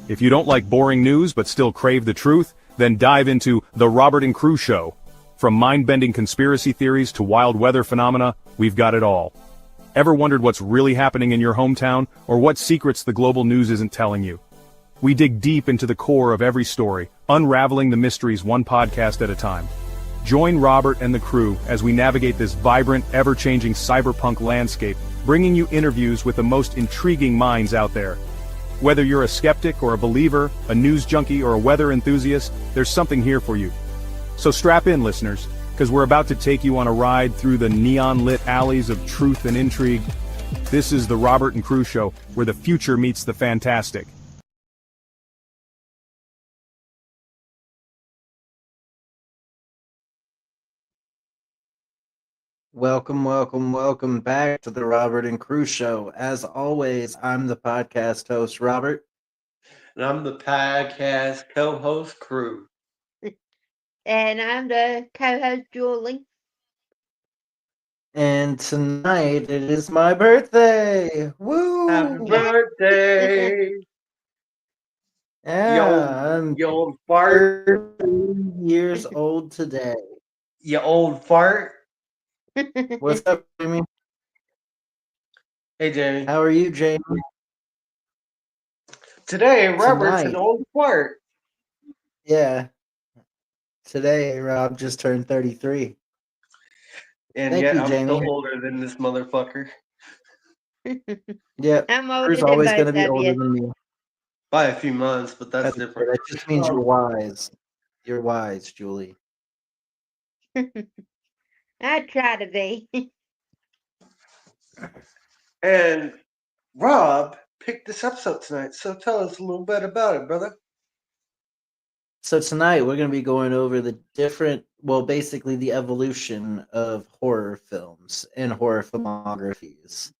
If you don't like boring news but still crave the truth, then dive into The Robert and Crew Show. From mind-bending conspiracy theories to wild weather phenomena, we've got it all. Ever wondered what's really happening in your hometown, or what secrets the global news isn't telling you? We dig deep into the core of every story, unraveling the mysteries one podcast at a time. Join Robert and the crew as we navigate this vibrant, ever-changing cyberpunk landscape, bringing you interviews with the most intriguing minds out there. Whether you're a skeptic or a believer, a news junkie or a weather enthusiast, there's something here for you. So strap in, listeners, because we're about to take you on a ride through the neon-lit alleys of truth and intrigue. This is the Robert and Crew Show, where the future meets the fantastic. Welcome back to the Robert and Crew Show. As always, I'm the podcast host, Robert. And I'm the podcast co-host, Crew. And I'm the co-host, Julie. And tonight, it is my birthday! Woo! Happy birthday! I'm you old fart. 13 years old today. You old fart. What's up, Jamie? Hey, Jamie. How are you, Jamie? Today, Robert's an old fart. Yeah. Today, Rob just turned 33. And Thank yet, you, I'm Jamie. still older than this motherfucker. Yeah, I'm older Crew's than always both going to be of older you. than me. By a few months, but that's different. That just means you're wise. You're wise, Julie. I try to be. And Rob picked this episode tonight, so tell us a little bit about it, brother. So tonight we're going to be going over the basically the evolution of horror films and horror filmographies,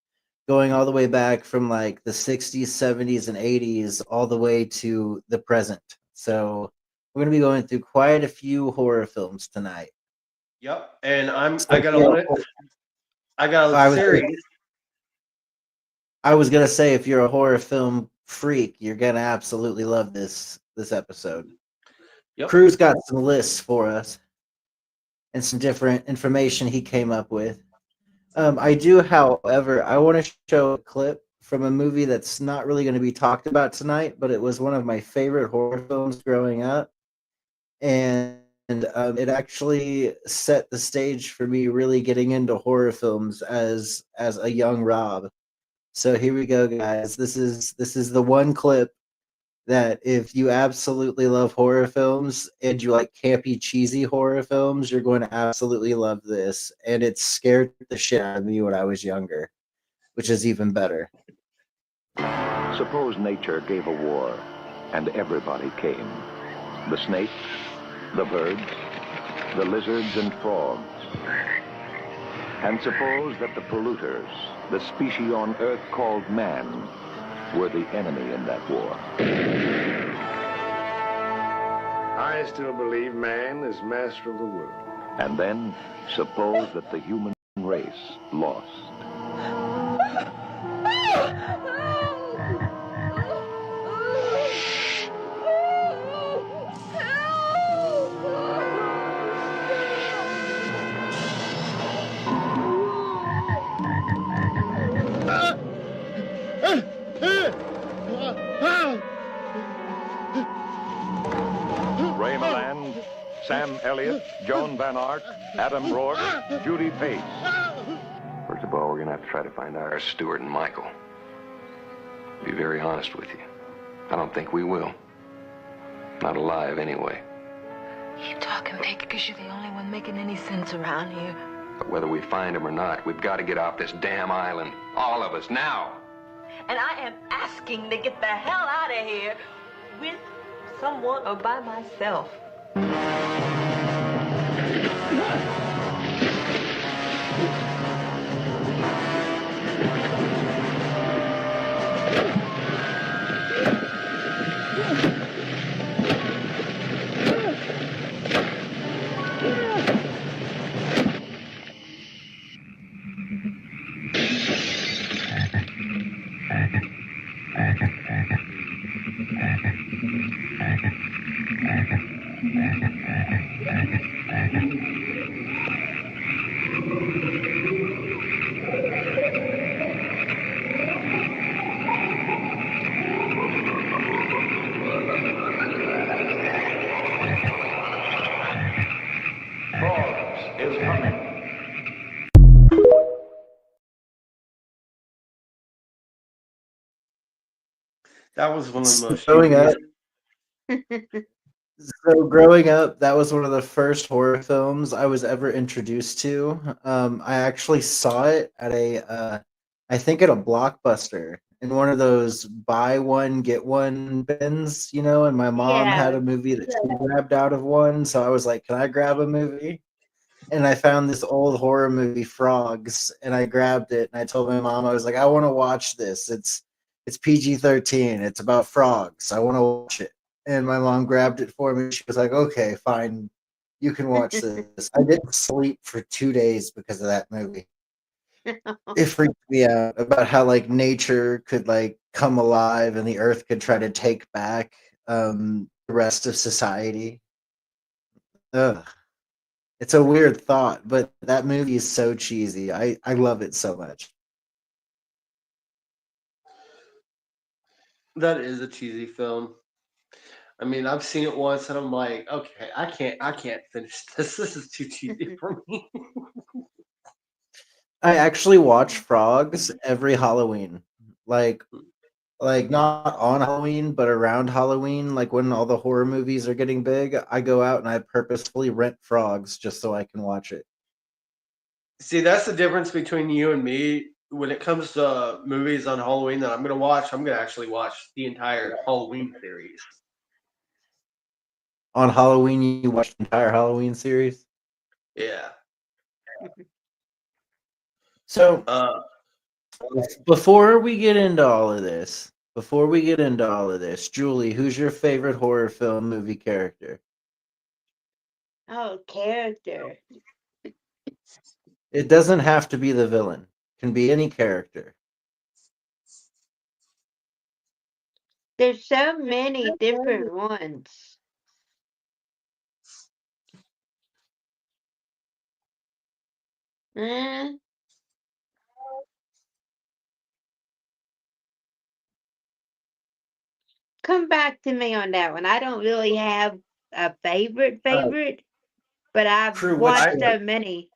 going all the way back from like the 60s, 70s, and 80s, all the way to the present. So we're going to be going through quite a few horror films tonight. Yep, and I got a series. I was going to say, if you're a horror film freak, you're going to absolutely love this episode. Yep. Crew's got some lists for us and some different information he came up with. I do, however, I want to show a clip from a movie that's not really going to be talked about tonight, but it was one of my favorite horror films growing up. And it actually set the stage for me really getting into horror films as a young Rob. So here we go, guys. This is the one clip that if you absolutely love horror films and you like campy, cheesy horror films, you're going to absolutely love this. And it scared the shit out of me when I was younger, which is even better. Suppose nature gave a war and everybody came. The snakes, the birds, the lizards and frogs. And suppose that the polluters, the species on Earth called man, were the enemy in that war. I still believe man is master of the world. And then, suppose that the human race lost. Ray Milland, Sam Elliott, Joan Van Ark, Adam Rourke, Judy Pace. First of all, we're going to have to try to find out our Stuart and Michael. Be very honest with you. I don't think we will. Not alive, anyway. Keep talking, Vic, because you're the only one making any sense around here. But whether we find them or not, we've got to get off this damn island. All of us, now. And I am asking to get the hell out of here with someone or by myself. Frogs is coming. That was one of the most Growing up, cheesiest. growing up, that was one of the first horror films I was ever introduced to. I actually saw it at I think at a Blockbuster in one of those buy one get one bins, and my mom had Yeah. a movie that she grabbed out of one, so I was like, "Can I grab a movie?" And I found this old horror movie, Frogs, and I grabbed it and I told my mom, I was like, "I want to watch this. It's PG-13. It's about frogs. I want to watch it." And my mom grabbed it for me. She was like, "Okay, fine. You can watch this." I didn't sleep for 2 days because of that movie. It freaked me out about how like nature could like come alive and the earth could try to take back the rest of society. Ugh. It's a weird thought, but that movie is so cheesy. I love it so much. That is a cheesy film. I mean, I've seen it once and I'm like, okay, I can't finish this. This is too cheesy for me. I actually watch Frogs every Halloween. Like not on Halloween, but around Halloween, like when all the horror movies are getting big, I go out and I purposefully rent Frogs just so I can watch it. See, that's the difference between you and me. When it comes to movies on Halloween that I'm gonna watch, I'm gonna actually watch the entire Halloween series. On Halloween, you watch the entire Halloween series. Yeah. So Uh, before we get into all of this, Julie, who's your favorite horror film movie character? Oh, character. It doesn't have to be the villain. It can be any character. There's so many different ones. Eh, come back to me on that one. I don't really have a Uh, favorite, but I've True. What's watched I so many.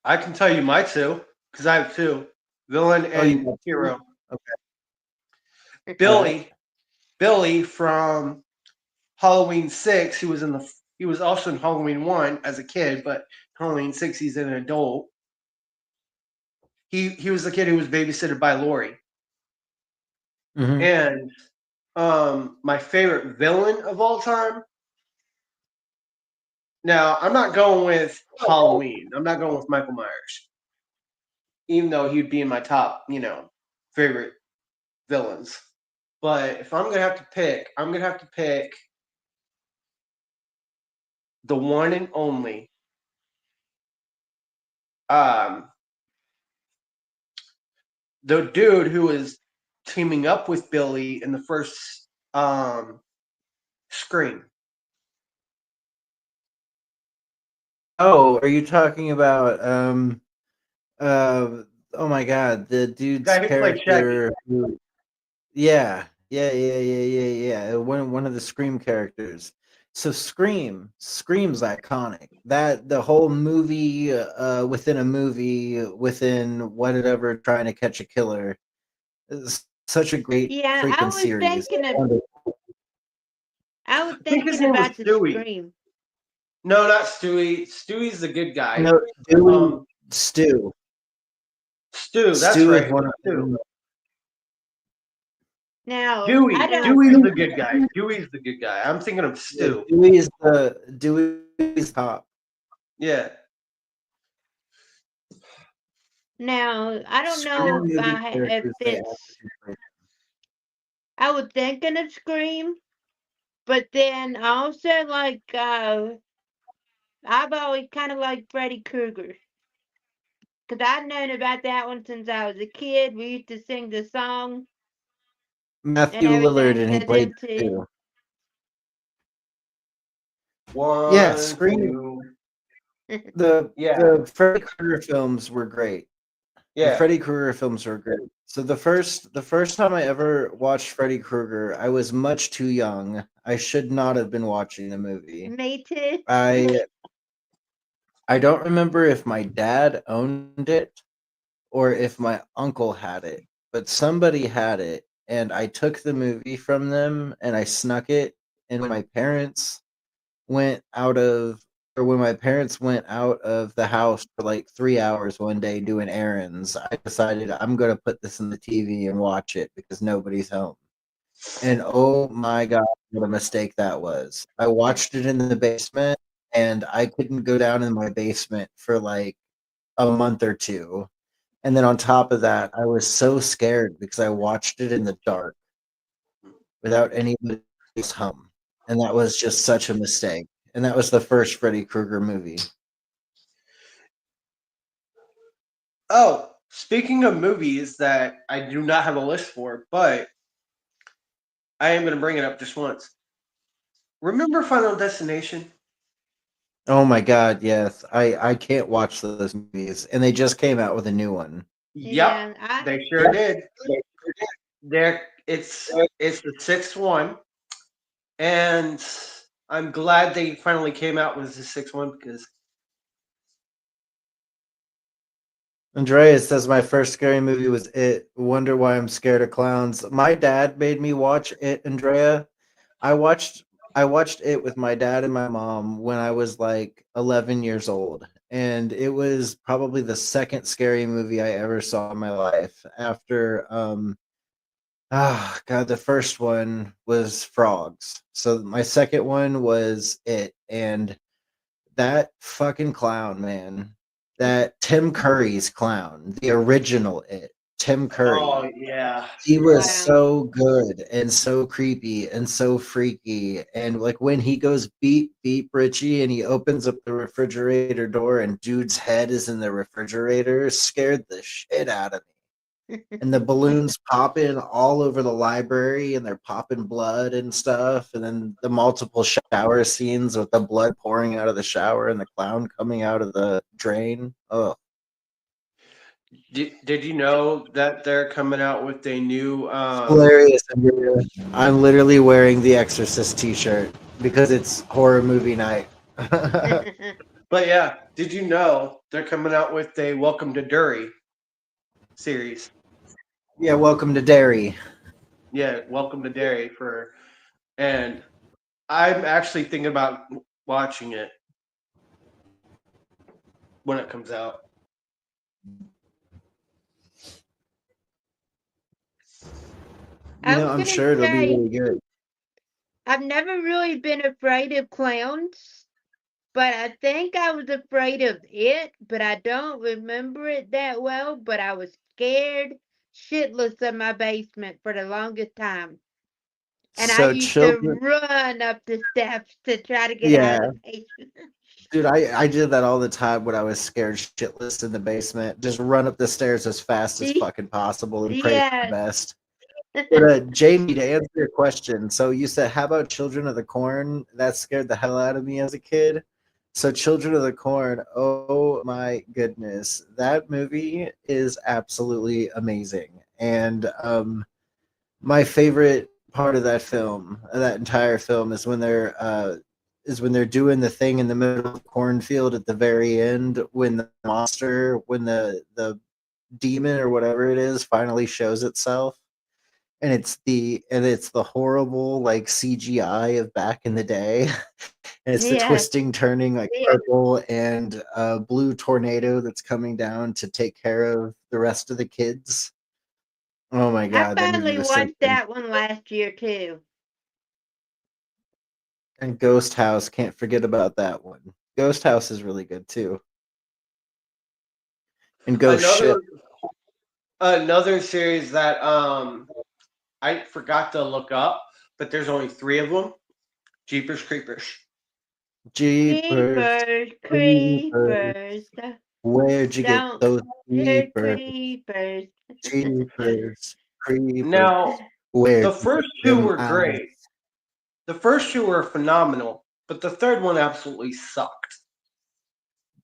I can tell you my two because I have two: villain Oh, you and got two? hero. Okay. All right. Billy from Halloween 6, he was also in Halloween 1 as a kid, but Halloween 6 he's an adult. He was the kid who was babysitted by Lori. Mhm. And my favorite villain of all time. Now, I'm not going with Halloween. I'm not going with Michael Myers. Even though he'd be in my top, favorite villains. But if I'm gonna have to pick, I'm gonna have to pick the one and only um the dude who was teaming up with Billy in the first Scream. Oh, are you talking about uh oh my god, the The dude's guy who played Shaggy. character who yeah. One of the Scream characters. So Scream's iconic. That the whole movie within a movie within whatever trying to catch a killer is such a great Yeah, freaking series. I was I think his thinking name was about the Stewie. Scream. No, not Stewie. Stewie's the good guy. No, Dewey Um, Stu. Stu, that's Stu is right. It one was of Stu. the Now, I Dewey. don't. Dewey's the good guy. Dewey's the good guy. I'm thinking of yeah, Stu. Dewey's top. Yeah. Now, I don't know Scream movie if characters they it's. actually I was thinking of Scream, but then also like I've always kind of liked Freddy Krueger because I've known about that one since I was a kid. We used to sing the song and Matthew Lillard everything. and he So played then to Stu. Yeah, One, Scream. two. The Yeah, the Freddy Krueger films were great. The yeah. Freddy Krueger films were great. So the first time I ever watched Freddy Krueger, I was much too young. I should not have been watching the movie. Me too. I don't remember if my dad owned it or if my uncle had it, but somebody had it, and I took the movie from them and I snuck it, and went out of when my parents went out of the house for like 3 hours one day doing errands, I decided I'm gonna put this in the TV and watch it because nobody's home. And oh my god, what a mistake that was. I watched it in the basement and I couldn't go down in my basement for like a month or two. And then on top of that, I was so scared because I watched it in the dark without anybody's home. And that was just such a mistake. And that was the first Freddy Krueger movie. Oh, speaking of movies that I do not have a list for, but I am going to bring it up just once. Remember Final Destination? Oh my god, yes. I can't watch those movies. And they just came out with a new one. Yep, Yeah, I they sure did. It's the sixth one, and I'm glad they finally came out with the sixth one because Andrea says my first scary movie was It. Wonder why I'm scared of clowns. My dad made me watch It, Andrea. I watched I watched It with my dad and my mom when I was like 11 years old, and it was probably the second scary movie I ever saw in my life after god, the first one was Frogs. So my second one was It, and that fucking clown, man. That Tim Curry's clown, the original It, Tim oh Curry. yeah, He was wow. so good and so creepy and so freaky. And like when he goes beep beep Richie and he opens up the refrigerator door and dude's head is in the refrigerator, scared the shit out of me. And the balloons popping all over the library and they're popping blood and stuff. And then the multiple shower scenes with the blood pouring out of the shower and the clown coming out of the drain. Oh, did you know that they're coming out with a new hilarious. I'm literally wearing the Exorcist t-shirt because it's horror movie night. But yeah, did you know they're coming out with a Welcome to Derry series? Yeah, welcome to Derry. Yeah, Welcome to Derry and I'm actually thinking about watching it when it comes out. I was I'm gonna sure it'll be say really good. I've never really been afraid of clowns, but I think I was afraid of it, but I don't remember it that well. But I was scared shitless in my basement for the longest time. And I So used to children, run up the steps to try to get out yeah, of the basement. dude, I did that all the time when I was scared shitless in the basement. Just run up the stairs as fast as fucking possible and pray for the Yes. best. But Jamie, to answer your question, so you said, "How about Children of the Corn?" That scared the hell out of me as a kid. So, Children of the Corn, oh my goodness, that movie is absolutely amazing. And my favorite part of that entire film, is when they're doing the thing in the middle of the cornfield at the very end when the demon or whatever it is finally shows itself, and it's the horrible like CGI of back in the day. And it's the Yes. twisting turning like purple and blue tornado that's coming down to take care of the rest of the kids. Oh my I god, that movie finally was so watched good. that one last year too. And Ghost House, can't forget about that one. Ghost House is really good too. And Ghost Another Ship. another series that I forgot to look up, but there's only three of them. Jeepers Creepers. Jeepers, Creepers, creepers, creepers, where'd you get don't those hurt creepers? creepers. Jeepers, creepers, Now, where'd the you get first two them were eyes? great. The first two were phenomenal. but the third one absolutely sucked.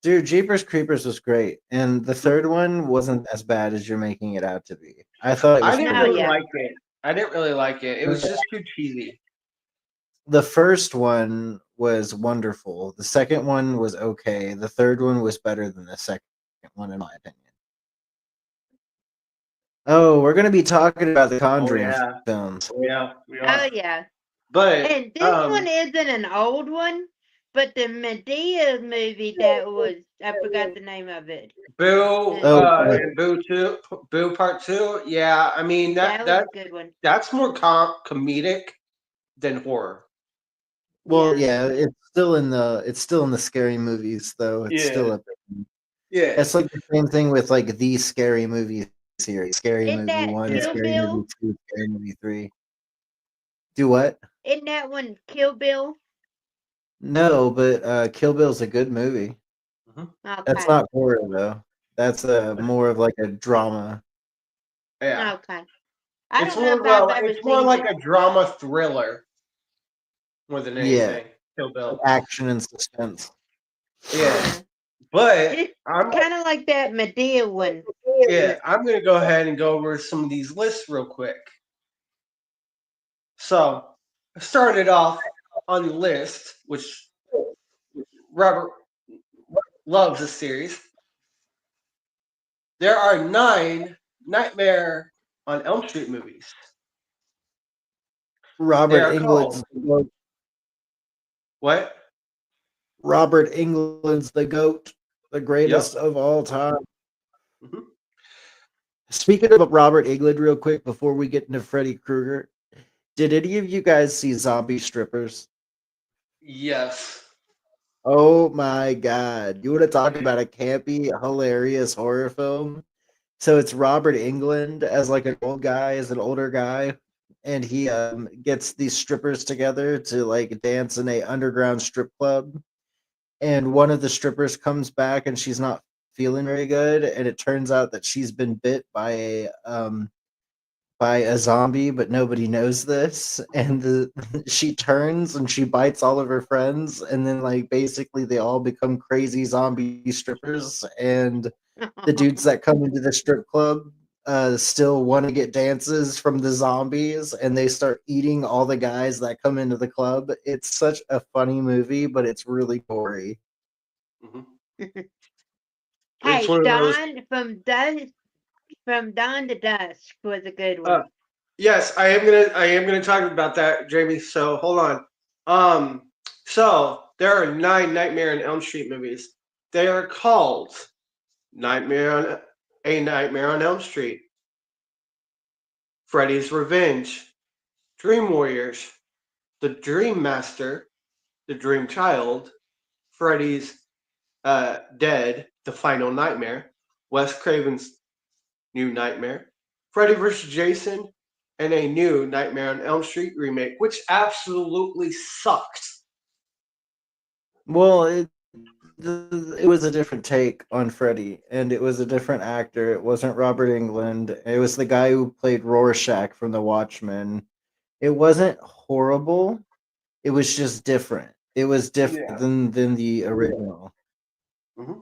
Dude, Jeepers Creepers was great, and the third one wasn't as bad as you're making it out to be. I thought it I was didn't No, pretty. really yeah. like it. I didn't really like it. It was just too cheesy. The first one was wonderful. The second one was okay. The third one was better than the second one, in my opinion. Oh, we're gonna be talking about the Conjuring yeah. films. Yeah, we Oh are. yeah. But And this one isn't an old one, but the Medea movie that was I forgot the name of it. Boo Oh, and Boo Part 2. Yeah, I mean That was a good one. that's more comedic than horror. well, yeah, it's still in the scary movies though. It's still Yeah. up there. Yeah. It's like the same thing with like the Scary Movie series. Scary Isn't Movie that 1, Kill Scary Bill? Movie 2, Scary Movie 3. Do what? Isn't that one Kill Bill? No, but Kill Bill's a good movie. That's Okay. not horror though. That's more of like a drama. Yeah. Okay. I It's don't know more if I've ever it's more seen like it. a drama thriller more than Yeah. anything. Kill Bill. Action and suspense. Yeah. But It's I'm kind of like that Medea one. I'm gonna go ahead and go over some of these lists real quick. So I started off on the list, which Robert loves this series. There are 9 Nightmare on Elm Street movies. Robert They are Englund's What? Robert Englund's the GOAT, the greatest of all time. Mhm. Speaking of Robert Englund, real quick before we get into Freddy Krueger, did any of you guys see Zombie Strippers? Yes. Oh my god. You want to talk about a campy, hilarious horror film? So it's Robert Englund as like an old guy, as an older guy, and he gets these strippers together to like dance in a underground strip club. And one of the strippers comes back and she's not feeling very good, and it turns out that she's been bit by a zombie, but nobody knows this. And she turns and she bites all of her friends, and then like basically they all become crazy zombie strippers. And the dudes that come into the strip club still want to get dances from the zombies, and they start eating all the guys that come into the club. It's such a funny movie, but it's really gory. Mhm. Hey, It's one of those. From Dawn to Dusk was a good one. Yes, I am gonna talk about that, Jamie. So hold on. So there are 9 Nightmare on Elm Street movies. They are called A Nightmare on Elm Street, Freddy's Revenge, Dream Warriors, The Dream Master, The Dream Child, Freddy's Dead, The Final Nightmare, Wes Craven's New Nightmare, Freddy vs. Jason, and a new Nightmare on Elm Street remake, which absolutely sucked. Well, it was a different take on Freddy, and it was a different actor. It wasn't Robert Englund. It was the guy who played Rorschach from The Watchmen. It wasn't horrible. It was just different. It was different Yeah. than the original. Mm-hmm.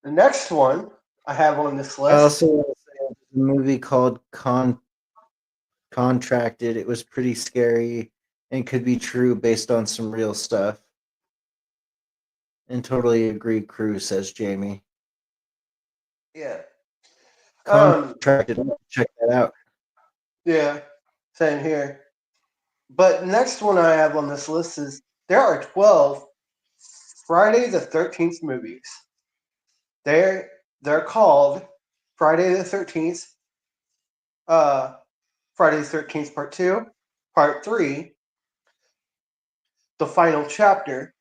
The next one I have on this I list. also want to say a movie called Contracted. It was pretty scary and could be true based on some real stuff. And totally agree, Crew, says Jamie. Yeah. Contracted. Check that out. Yeah. Same here. But the next one I have on this list is there are 12 Friday the 13th movies. They're called Friday the 13th, Friday the 13th Part 2, Part 3, The Final Chapter,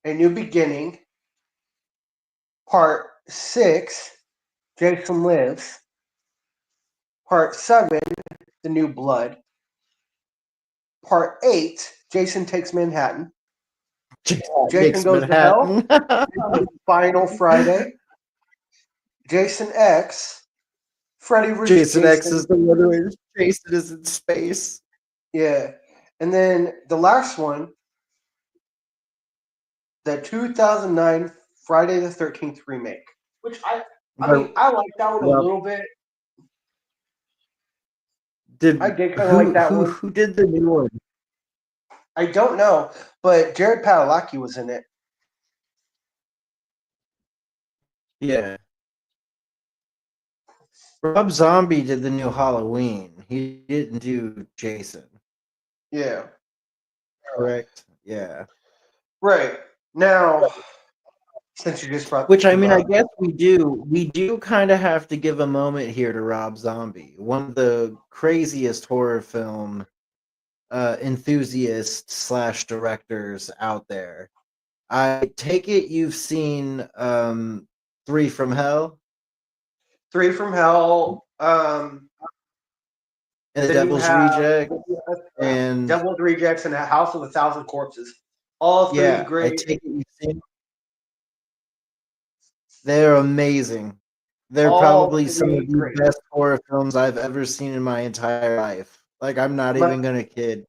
A New Beginning, Part 6, Jason Lives, Part 7, The New Blood, Part 8, Jason Takes Manhattan, Jason Goes to Hell, Final Friday, Jason X, Freddy vs. Jason X is the one where Jason is in space. Yeah. And then the last one, the 2009 Friday the 13th remake, which I mean, I like that one a Well, little bit. I did did kind of like that one. who did the new one? I don't know, but Jared Padalecki was in it. Yeah. Rob Zombie did the new Halloween. He didn't do Jason. Yeah. Correct. Yeah. Right. Now, since you just brought Which I him mean, I up, guess we do kind of have to give a moment here to Rob Zombie, one of the craziest horror film enthusiasts slash directors out there. I take it you've seen Three from Hell Three from Hell, and The then you Devil's have Reject, and Devil's Rejects and A House of a Thousand Corpses. All three yeah, I great. take it you've seen. They're amazing. They're All probably some three of the great. best horror films I've ever seen in my entire life. Like, I'm not My- even gonna kid.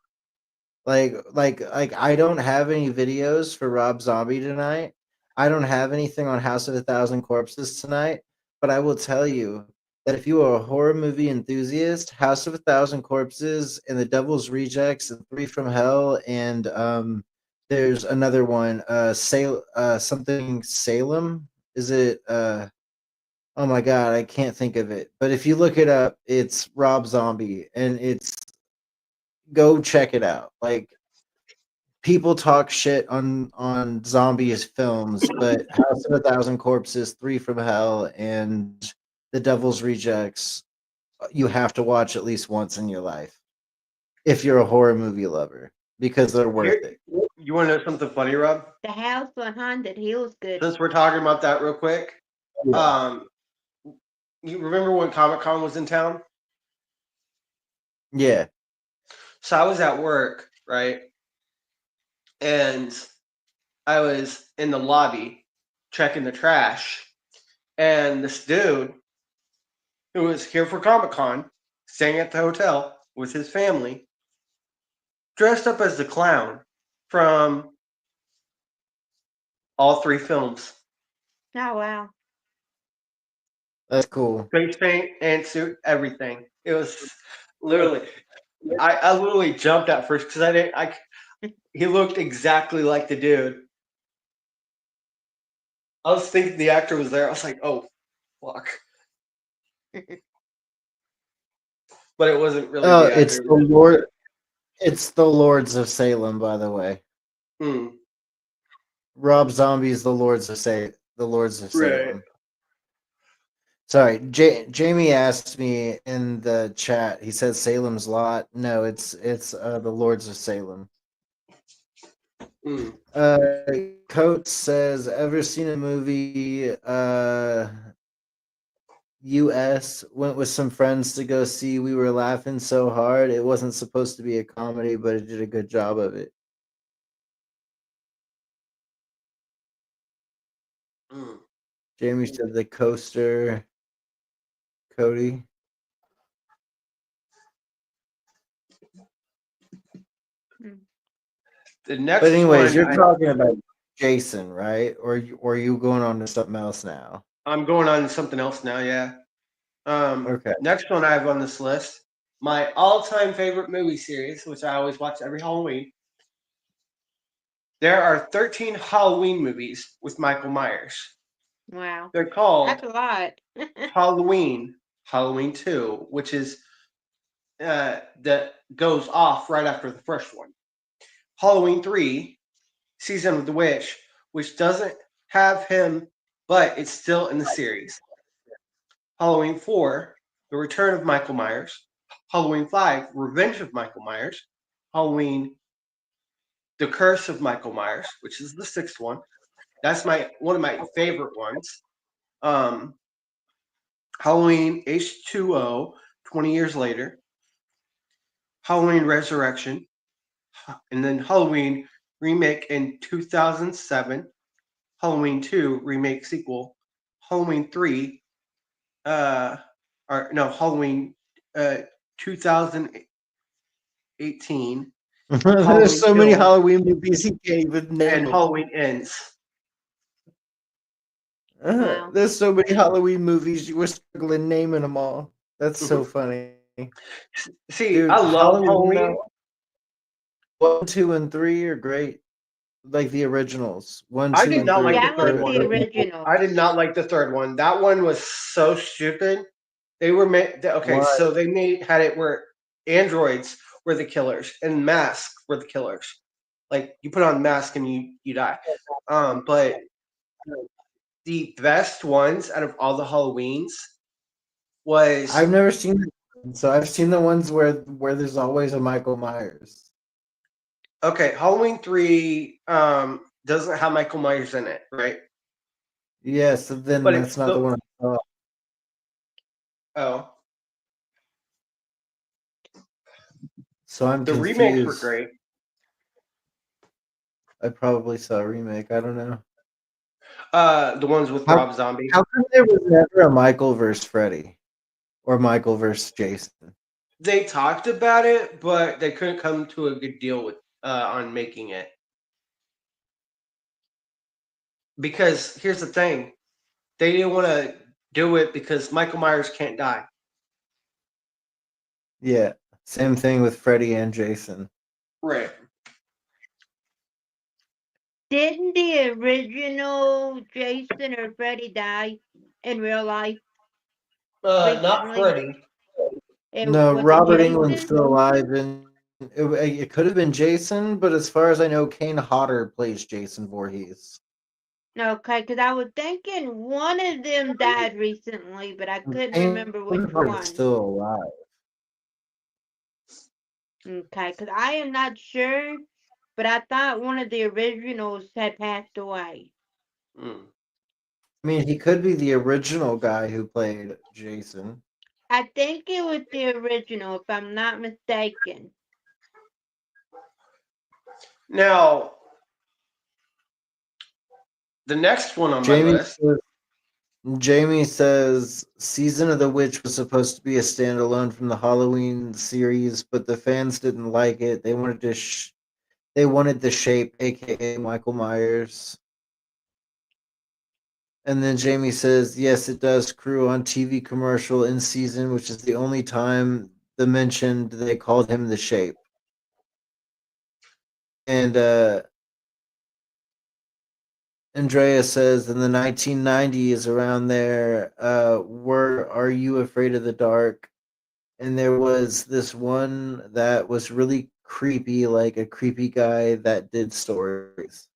Like I don't have any videos for Rob Zombie tonight. I don't have anything on House of a Thousand Corpses tonight, but I will tell you that if you are a horror movie enthusiast, House of a Thousand Corpses and The Devil's Rejects and Three from Hell and there's another one, something Salem. Is it oh my god, I can't think of it. But if you look it up, it's Rob Zombie and it's go check it out. Like people talk shit on zombies films, but House of a Thousand Corpses, Three from Hell, and The Devil's Rejects, you have to watch at least once in your life if you're a horror movie lover because they're worth it. You want to know something funny, Rob? The House on Haunted Hill's good. Since we're talking about that real quick, Yeah. you remember when Comic-Con was in town? Yeah. So I was at work, right? And I was in the lobby checking the trash. And this dude who was here for Comic-Con, staying at the hotel with his family, dressed up as the clown from all three films. Oh wow. That's cool. Face paint and suit, everything. It was literally, I literally jumped at first because he looked exactly like the dude. I was thinking the actor was there. I was like, oh, fuck. But it wasn't really Oh, the actor. it's the Lords of Salem, by the way. Mm, Rob Zombie's the Lords of right. Salem. Sorry, Jamie asked me in the chat. He said Salem's Lot. No, it's the Lords of Salem. Mm. Coates says, ever seen a movie? U.S. went with some friends to go see. We were laughing so hard. It wasn't supposed to be a comedy, but it did a good job of it. Mm. Jamie said the coaster. Cody. The next But anyways, one, you're talking about Jason, right? Or you going on to something else now? I'm going on to something else now, yeah. Okay. Next one I have on this list, my all-time favorite movie series, which I always watch every Halloween. There are 13 Halloween movies with Michael Myers. Wow. They're called That's a lot. Halloween, Halloween 2, which is that goes off right after the first one. Halloween 3, Season of the Witch, which doesn't have him, but it's still in the series. Halloween 4, The Return of Michael Myers. Halloween 5, Revenge of Michael Myers. Halloween, The Curse of Michael Myers, which is the sixth one. That's one of my favorite ones. Halloween H2O, 20 years later. Halloween Resurrection. And then Halloween remake in 2007. Halloween 2 remake sequel. Halloween 3, Halloween 2018, There's so many Kills, Halloween movies he can't even name and them. Halloween Ends. Wow. There's so many Halloween movies you were struggling naming them all. That's so funny, See, dude. I love Halloween Halloween. 1, 2, and 3 are great. Like the originals, 1, I 2, did and not 3 like are the That was third great. one. the original. I did not like the third one. That one was so stupid. They were made. Okay, Why? so they had it where androids were the killers and masks were the killers. Like you put on a mask and you die. But the best ones out of all the Halloweens was I've never seen it, so I've seen the ones where there's always a Michael Myers. okay. Halloween 3 doesn't have Michael Myers in it, right? Yeah, so then But that's it's not the one I saw. oh, So I'm the remakes were confused. great. I probably saw a remake. I don't know. The ones with How Rob Zombie. how come there was never a Michael versus Freddy or Michael versus Jason? They talked about it, but they couldn't come to a good deal with on making it. Because here's the thing, they didn't want to do it because Michael Myers can't die. Yeah, same thing with Freddy and Jason. Right. Didn't the original Jason or Freddy die in real life Not recently? Freddy. No, Was it Robert England's Jason? still alive, and it could have been Jason, but as far as I know, Kane Hodder plays Jason Voorhees. Okay, because I was thinking one of them died recently, but I couldn't Kane remember which Hodder's one. still alive. Okay, because I am not sure, but I thought one of the originals had passed away. Mm. I mean, he could be the original guy who played Jason. I think it was the original, if I'm not mistaken. Now, the next one on my Jamie list. says, Jamie says Season of the Witch was supposed to be a standalone from the Halloween series, but the fans didn't like it. They wanted they wanted the shape, aka Michael Myers. And then Jamie says, yes, it does crew on TV commercial in season, which is the only time the mentioned they called him the shape. And Andrea says in the 1990s, around there, were Are You Afraid of the Dark? And there was this one that was really creepy, like a creepy guy that did stories.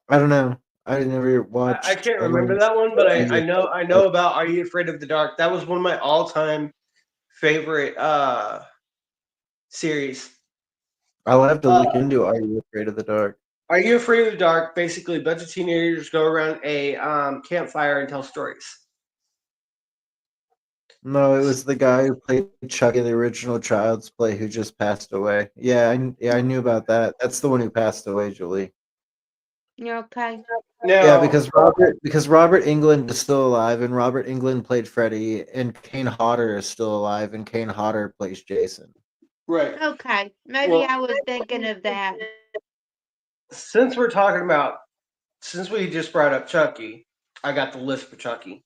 I don't know. I never I watched can't remember Halloween. that one, but I know about Are You Afraid of the Dark? That was one of my all-time favorite series. I'll have to look into Are You Afraid of the Dark? Are You Afraid of the Dark? Basically, a bunch of teenagers go around a campfire and tell stories. No, it was the guy who played Chuck in the original Child's Play who just passed away. Yeah, I knew about that. That's the one who passed away, Julie. Okay. Yeah, Now, because Robert England is still alive, and Robert England played Freddy, and Kane Hodder is still alive, and Kane Hodder plays Jason. right. Okay. Maybe Well, I was thinking of that. since we just brought up Chucky, I got the list for Chucky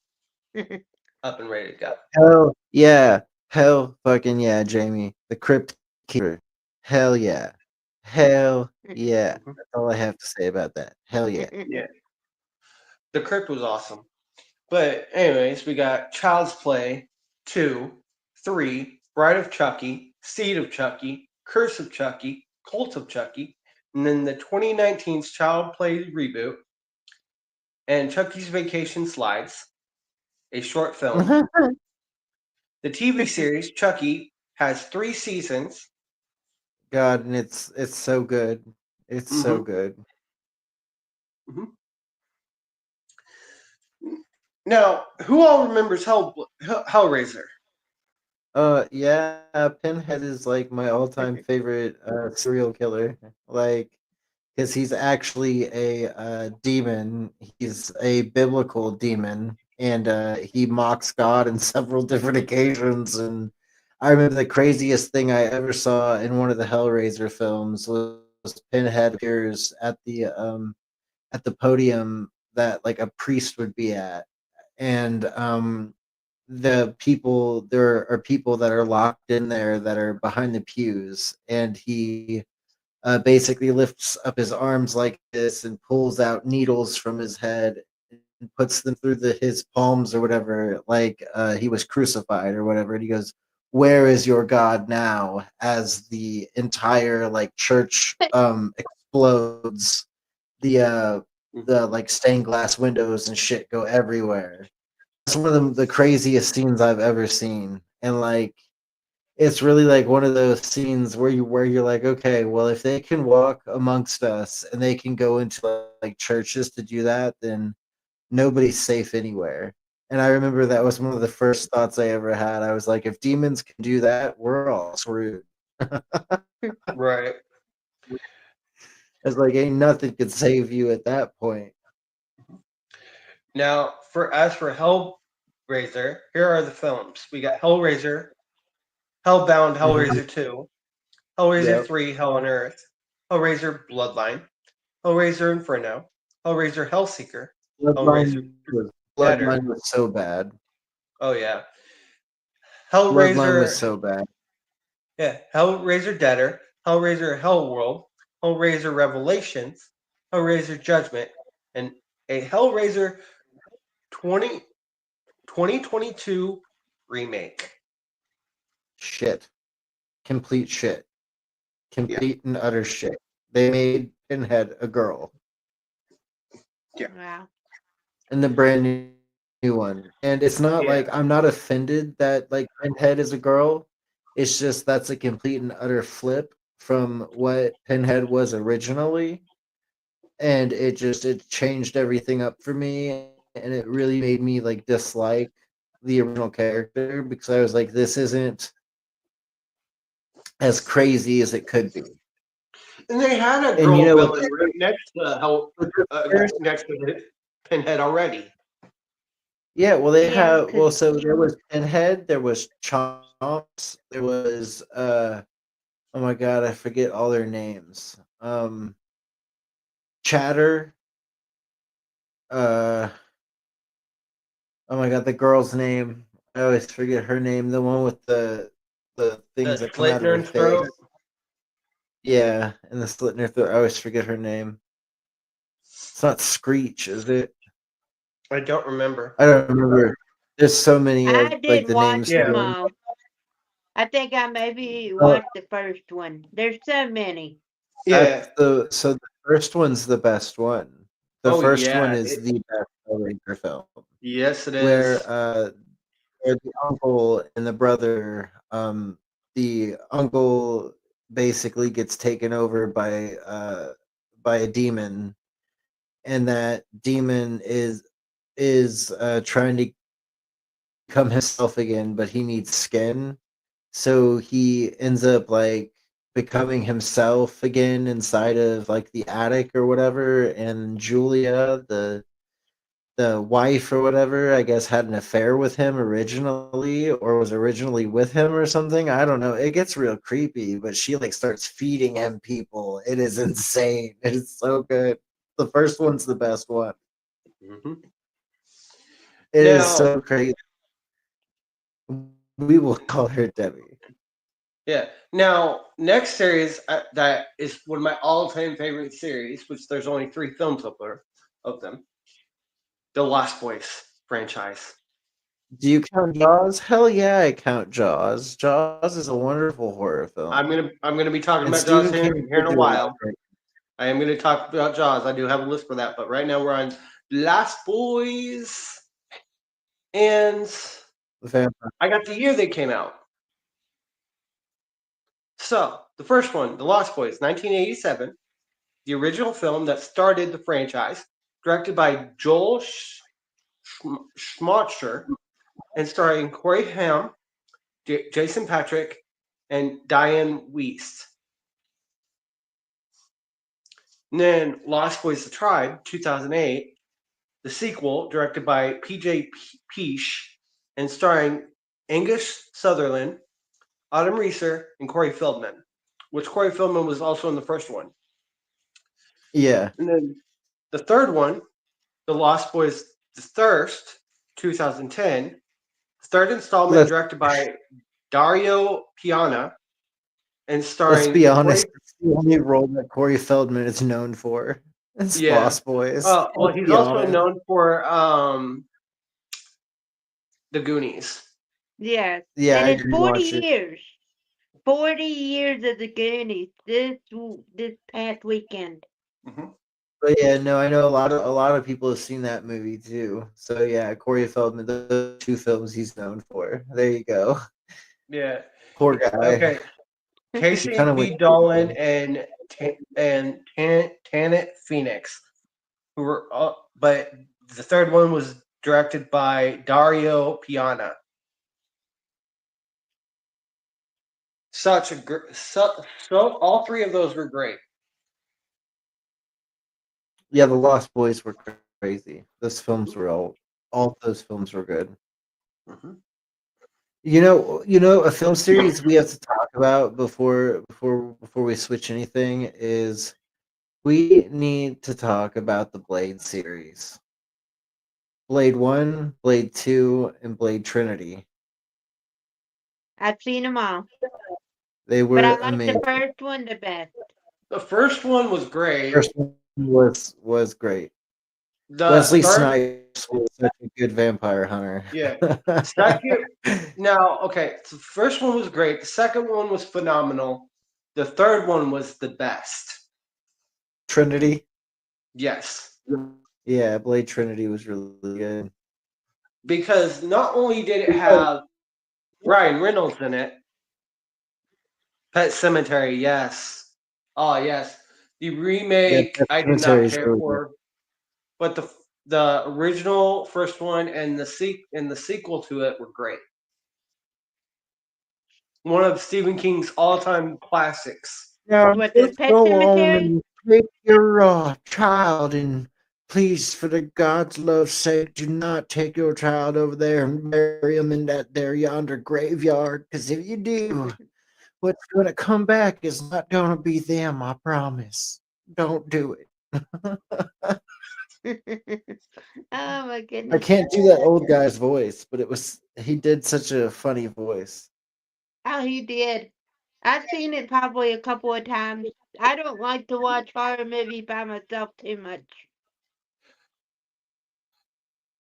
up and ready to go. Hell yeah. Hell fucking yeah, Jamie. The Crypt Keeper. Hell yeah. Hell yeah. That's all I have to say about that. Hell yeah. Yeah, the Crypt was awesome. But anyways, we got Child's Play 2, 3, Bride of Chucky, Seed of Chucky, Curse of Chucky, Cult of Chucky, and then the 2019's Child Play reboot, and Chucky's Vacation Slides, a short film. The TV series Chucky has 3 seasons. God, and it's so good. It's so Mhm. good. Now, who all remembers Hellraiser? Yeah, Pinhead is like my all-time favorite serial killer. Like, because he's actually a demon. He's a biblical demon. and he mocks God on several different occasions. And I remember the craziest thing I ever saw in one of the Hellraiser films was Pinhead appears at the podium that like a priest would be at, and there are people that are locked in there that are behind the pews, and he basically lifts up his arms like this and pulls out needles from his head and puts them through his palms or whatever, like he was crucified or whatever. And he goes, "Where is your God now?" As the entire like church explodes, the like stained glass windows and shit go everywhere. It's one of the craziest scenes I've ever seen, and like it's really like one of those scenes where you're like, okay, well, if they can walk amongst us and they can go into like churches to do that, then nobody's safe anywhere. And I remember that was one of the first thoughts I ever had. I was like, if demons can do that, we're all screwed. Right. It's like ain't nothing could save you at that point. Now, for Hellraiser, here are the films. We got Hellraiser, Hellbound, Hellraiser 2, Hellraiser Yep. 3, Hell on Earth, Hellraiser Bloodline, Hellraiser Inferno, Hellraiser Hellseeker, Hellraiser Deader. Bloodline was so bad. Oh yeah. Bloodline was Hellraiser, so bad. yeah, Hellraiser Deader, Hellraiser Hellworld, Hellraiser Revelations, Hellraiser Judgment, and a Hellraiser 20, 2022 remake. Shit. Complete shit. Yeah. Complete and utter shit. They made Pinhead a girl Wow. in the brand new one. And it's not Yeah. like I'm not offended that like Pinhead is a girl. It's just that's a complete and utter flip from what Pinhead was originally. And it changed everything up for me, and it really made me like dislike the original character because I was like, this isn't as crazy as it could be. And they had a And you girl know what? villain right next to Pinhead already. Yeah, well, they Yeah, have. Well, so there was Pinhead, there was Chomps, there was oh my god, I forget all their names. Chatter. Uh, oh my god, the girl's name. I always forget her name. The one with the things The that come slit out in of her her face. throat. Yeah, and the slit in her throat. I always forget her name. It's not Screech, is it? I don't remember. I don't remember. There's so many of I like didn't the watch names. Yeah. them all. I think I maybe Uh, watched the first one. There's so many. Yeah. So the first one's the best one. The Oh first one yeah. is the best Hellraiser film, Yes, it where is. where the uncle and the brother, the uncle basically gets taken over by a demon, and that demon is trying to become himself again, but he needs skin. So he ends up like becoming himself again inside of like the attic or whatever. And Julia, the wife or whatever, I guess had an affair with him originally or was originally with him or something. I don't know. It gets real creepy, but she like starts feeding him people. It is insane. It is so good. The first one's the best one. Mhm. It is Now, so crazy. We will call her Debbie. yeah. Now, next series that is one of my all-time favorite series, which there's only 3 films of them. The Lost Boys franchise. Do you count Jaws? Hell yeah, I count Jaws. Jaws is a wonderful horror I'm film. gonna be talking And about Jaws Stephen here, King here in did a do a lot while. of great. I am gonna talk about Jaws. I do have a list for that, but right now we're on Lost Boys, and Vampire. I got the year they came out. So the first one, The Lost Boys, 1987, the original film that started the franchise, directed by Joel Schmotter, and starring Corey Haim, Jason Patrick, and Diane Wiest. And then Lost Boys: The Tribe, 2008, the sequel, directed by P.J. Peache and starring Angus Sutherland, Autumn Reeser, and Corey Feldman, which Corey Feldman was also in the first one. Yeah. And then the third one, The Lost Boys The Thirst, 2010, third installment Let's, directed by Dario Piana and let's starring be Corey. honest. It's the only role that Corey Feldman is known for. It's Yeah. Lost Boys. Well, Let's he's be also honest. known for The Goonies. Yes. Yeah, And I it's did 40 watch it. years. 40 years of the Goonies this past weekend. Mm-hmm. But yeah, no, I know a lot of people have seen that movie too. So yeah, Corey Feldman, the two films he's known for. There you go. Yeah. Poor guy. Okay. He Casey kind of B. went. Dolan and Tanit Phoenix, who were, but the third one was directed by Dario Piana. Such a so all three of those were great. Yeah, the Lost Boys were crazy. Those films were all those films were good. Mm-hmm. You know, a film series we have to talk about before we switch anything is we need to talk about the Blade series. Blade 1, Blade 2, and Blade Trinity. I've seen them all. They But were I like amazing. the first one the best. The first one was great. First one was great. The Wesley third, Snipes was such a good vampire hunter. yeah. Second, now, okay, so the first one was great. The second one was phenomenal. The third one was the best. Trinity. Yes. Yeah, Blade Trinity was really good. Because not only did it have Ryan Reynolds in it, Pet Cemetery, yes. Oh, yes. The Yeah, remake, Pet I did not Cemetery is care really good. for, but the original first one and the sequel to it were great. One of Stephen King's all-time classics. Now What, the just Pet go on Cemetery? and take your child and please, for the God's love sake, do not take your child over there and bury him in that there yonder graveyard. Because if you do, what's going to come back is not going to be them. I promise. Don't do it. Oh my I goodness. can't do that old guy's voice, but he did such a funny voice. Oh, he did. I've seen it probably a couple of times. I don't like to watch horror movies by myself too much.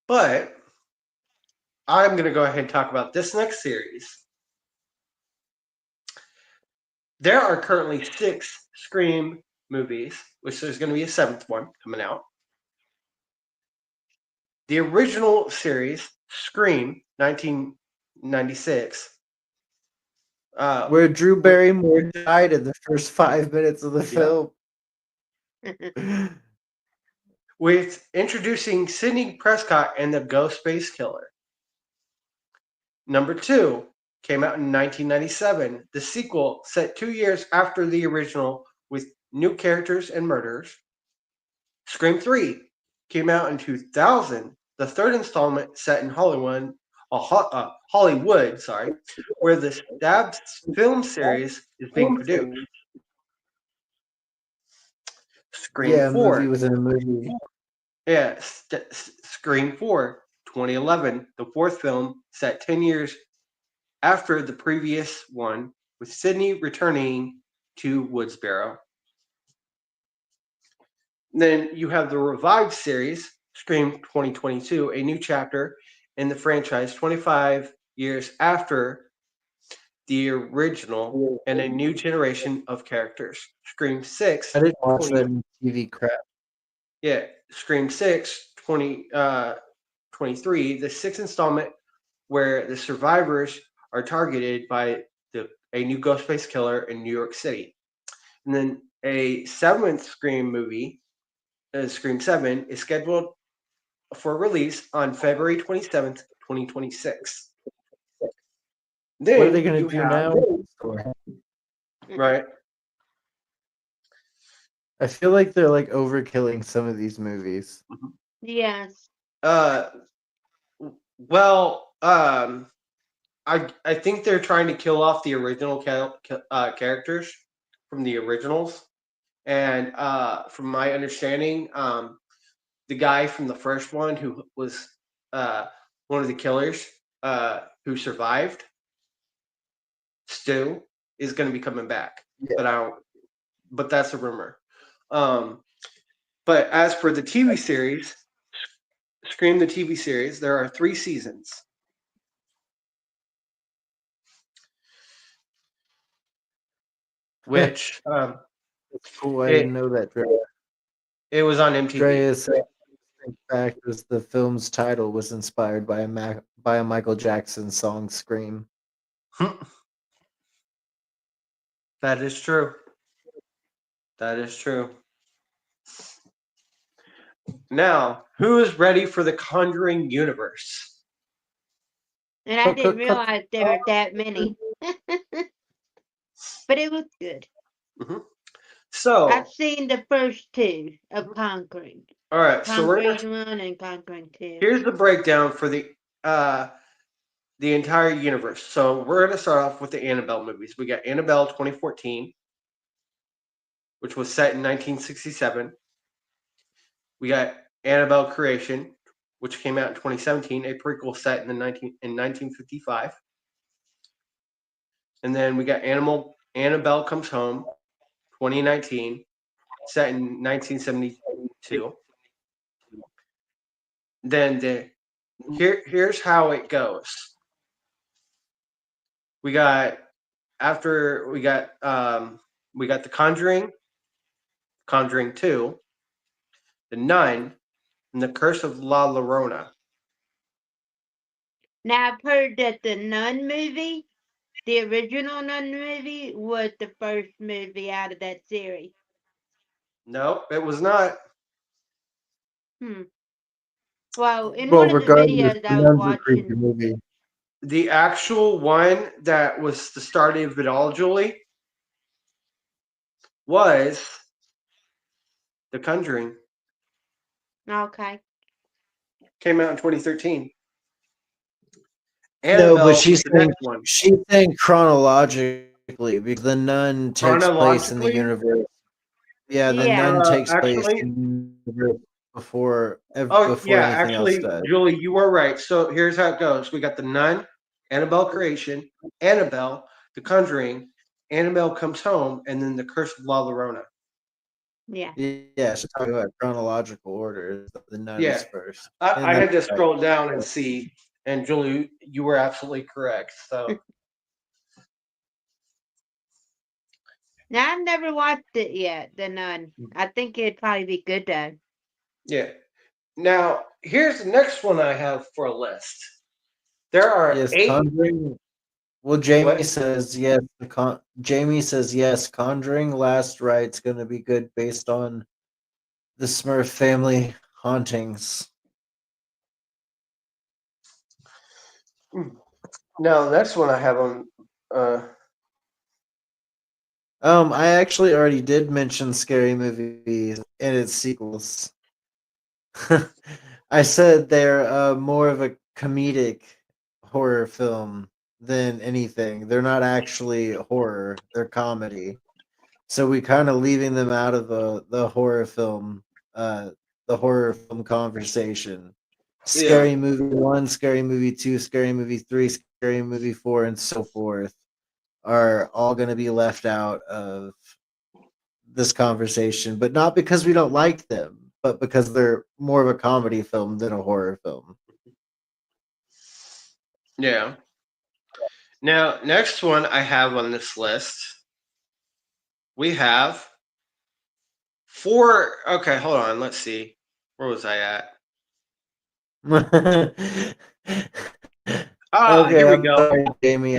But I'm going to go ahead and talk about this next series. There are currently 6 Scream movies, which there's going to be a 7th one coming out. The original series, Scream, 1996. Where Drew Barrymore died in the first 5 minutes of the film. With introducing Sidney Prescott and the Ghost Space Killer. Number 2 came out in 1997. The sequel, set 2 years after the original, with new characters and murders. Scream 3 came out in 2000. The third installment, set in Hollywood, where the Stab film series is being produced. Scream Yeah, a 4. movie within a movie. Yeah, Scream 4, 2011, the fourth film, set 10 years after the previous one, with Sydney returning to Woodsboro. Then you have the revived series, Scream 2022, a new chapter in the franchise 25 years after the original and a new generation of characters. Scream 6. I didn't watch that TV crap. Yeah, Scream 6, 23, the sixth installment where the survivors are targeted by a new Ghostface killer in New York City. And then a seventh Scream movie, Scream 7, is scheduled for release on February 27th, 2026. Then What are they going you to do have, now? right? I feel like they're like overkilling some of these movies. Yes. Uh, well, I think they're trying to kill off the original characters from the originals, and from my understanding, the guy from the first one who was one of the killers who survived, Stu, is going to be coming back. Yeah. But I don't. But that's a rumor. Um, but as for the TV series, Scream the TV series, there are 3 seasons. Which That's cool. I it didn't know that. it was on MTV. Drea's fact was the film's title was inspired by a Michael Jackson song "Scream." That is true. That is true. Now, who is ready for the Conjuring universe? And I didn't realize there were that many. But it was good. So I've seen the first 2 of Conjuring. all right, so we're Conjuring gonna 1 and Conjuring 2. here's the breakdown for the entire universe. So we're gonna start off with the Annabelle movies. We got Annabelle 2014, which was set in 1967. We got Annabelle Creation, which came out in 2017, a prequel set in 1955. And then we got Annabelle Comes Home, 2019, set in 1972. Then here's how it goes. We got we got The Conjuring, Conjuring 2, The Nun, and The Curse of La Llorona. Now I've heard that the Nun movie, the original Nun movie, was the first movie out of that series. No, it was not. Well, in Well, one of the regardless, videos I was watching, movie. The actual one that was the start of it all, Julie, was The Conjuring. okay. Came out in 2013. No, Annabelle but was the next one. she's saying chronologically because the Nun takes place in the Chronologically? universe. Yeah, the Yeah. Nun takes place Actually, in the universe before yeah, anything else actually, does. Julie, you are right. So here's how it goes. We got The Nun, Annabelle Creation, Annabelle, The Conjuring, Annabelle Comes Home, and then The Curse of La Llorona. Yeah. Yeah, she's talking about chronological order. The Nun Yeah. is first. I had to scroll down and see, and Julie, you were absolutely correct. So Now I've never watched it yet, the Nun. I think it'd probably be good though. yeah. Now here's the next one I have for a list. There are Yes, 8. Conjuring. Well, Jamie What? says yes. Jamie says yes. Conjuring Last Right's going to be good based on the Smurf family hauntings. Now the next one I have on. I actually already did mention Scary Movie and its sequels. I said they're more of a comedic horror film than anything. They're not actually horror; they're comedy. So we kind of leaving them out of the horror film conversation. Scary Movie 1, Scary Movie 2, Scary Movie 3, Scary Movie 4, and so forth are all going to be left out of this conversation, but not because we don't like them, but because they're more of a comedy film than a horror film. Yeah. Now, next one I have on this list, we have 4. Okay, hold on. Let's see. Where was I at? Okay, Here we I'm go. sorry, Jamie.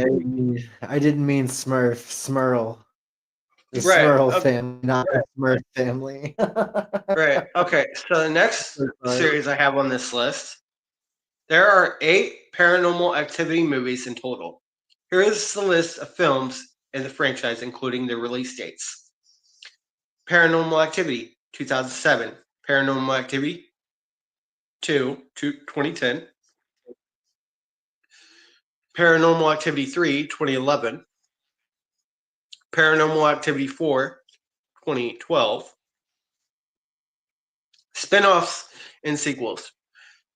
I didn't mean Smurl. The Right. Smurl Okay. family, not the Smurf family. Right. Okay. So the next Sorry. series I have on this list, there are 8 Paranormal Activity movies in total. Here is the list of films in the franchise, including the release dates. Paranormal Activity, 2007. Paranormal Activity, 2010. Paranormal Activity 3, 2011. Paranormal Activity 4, 2012. Spin-offs and sequels.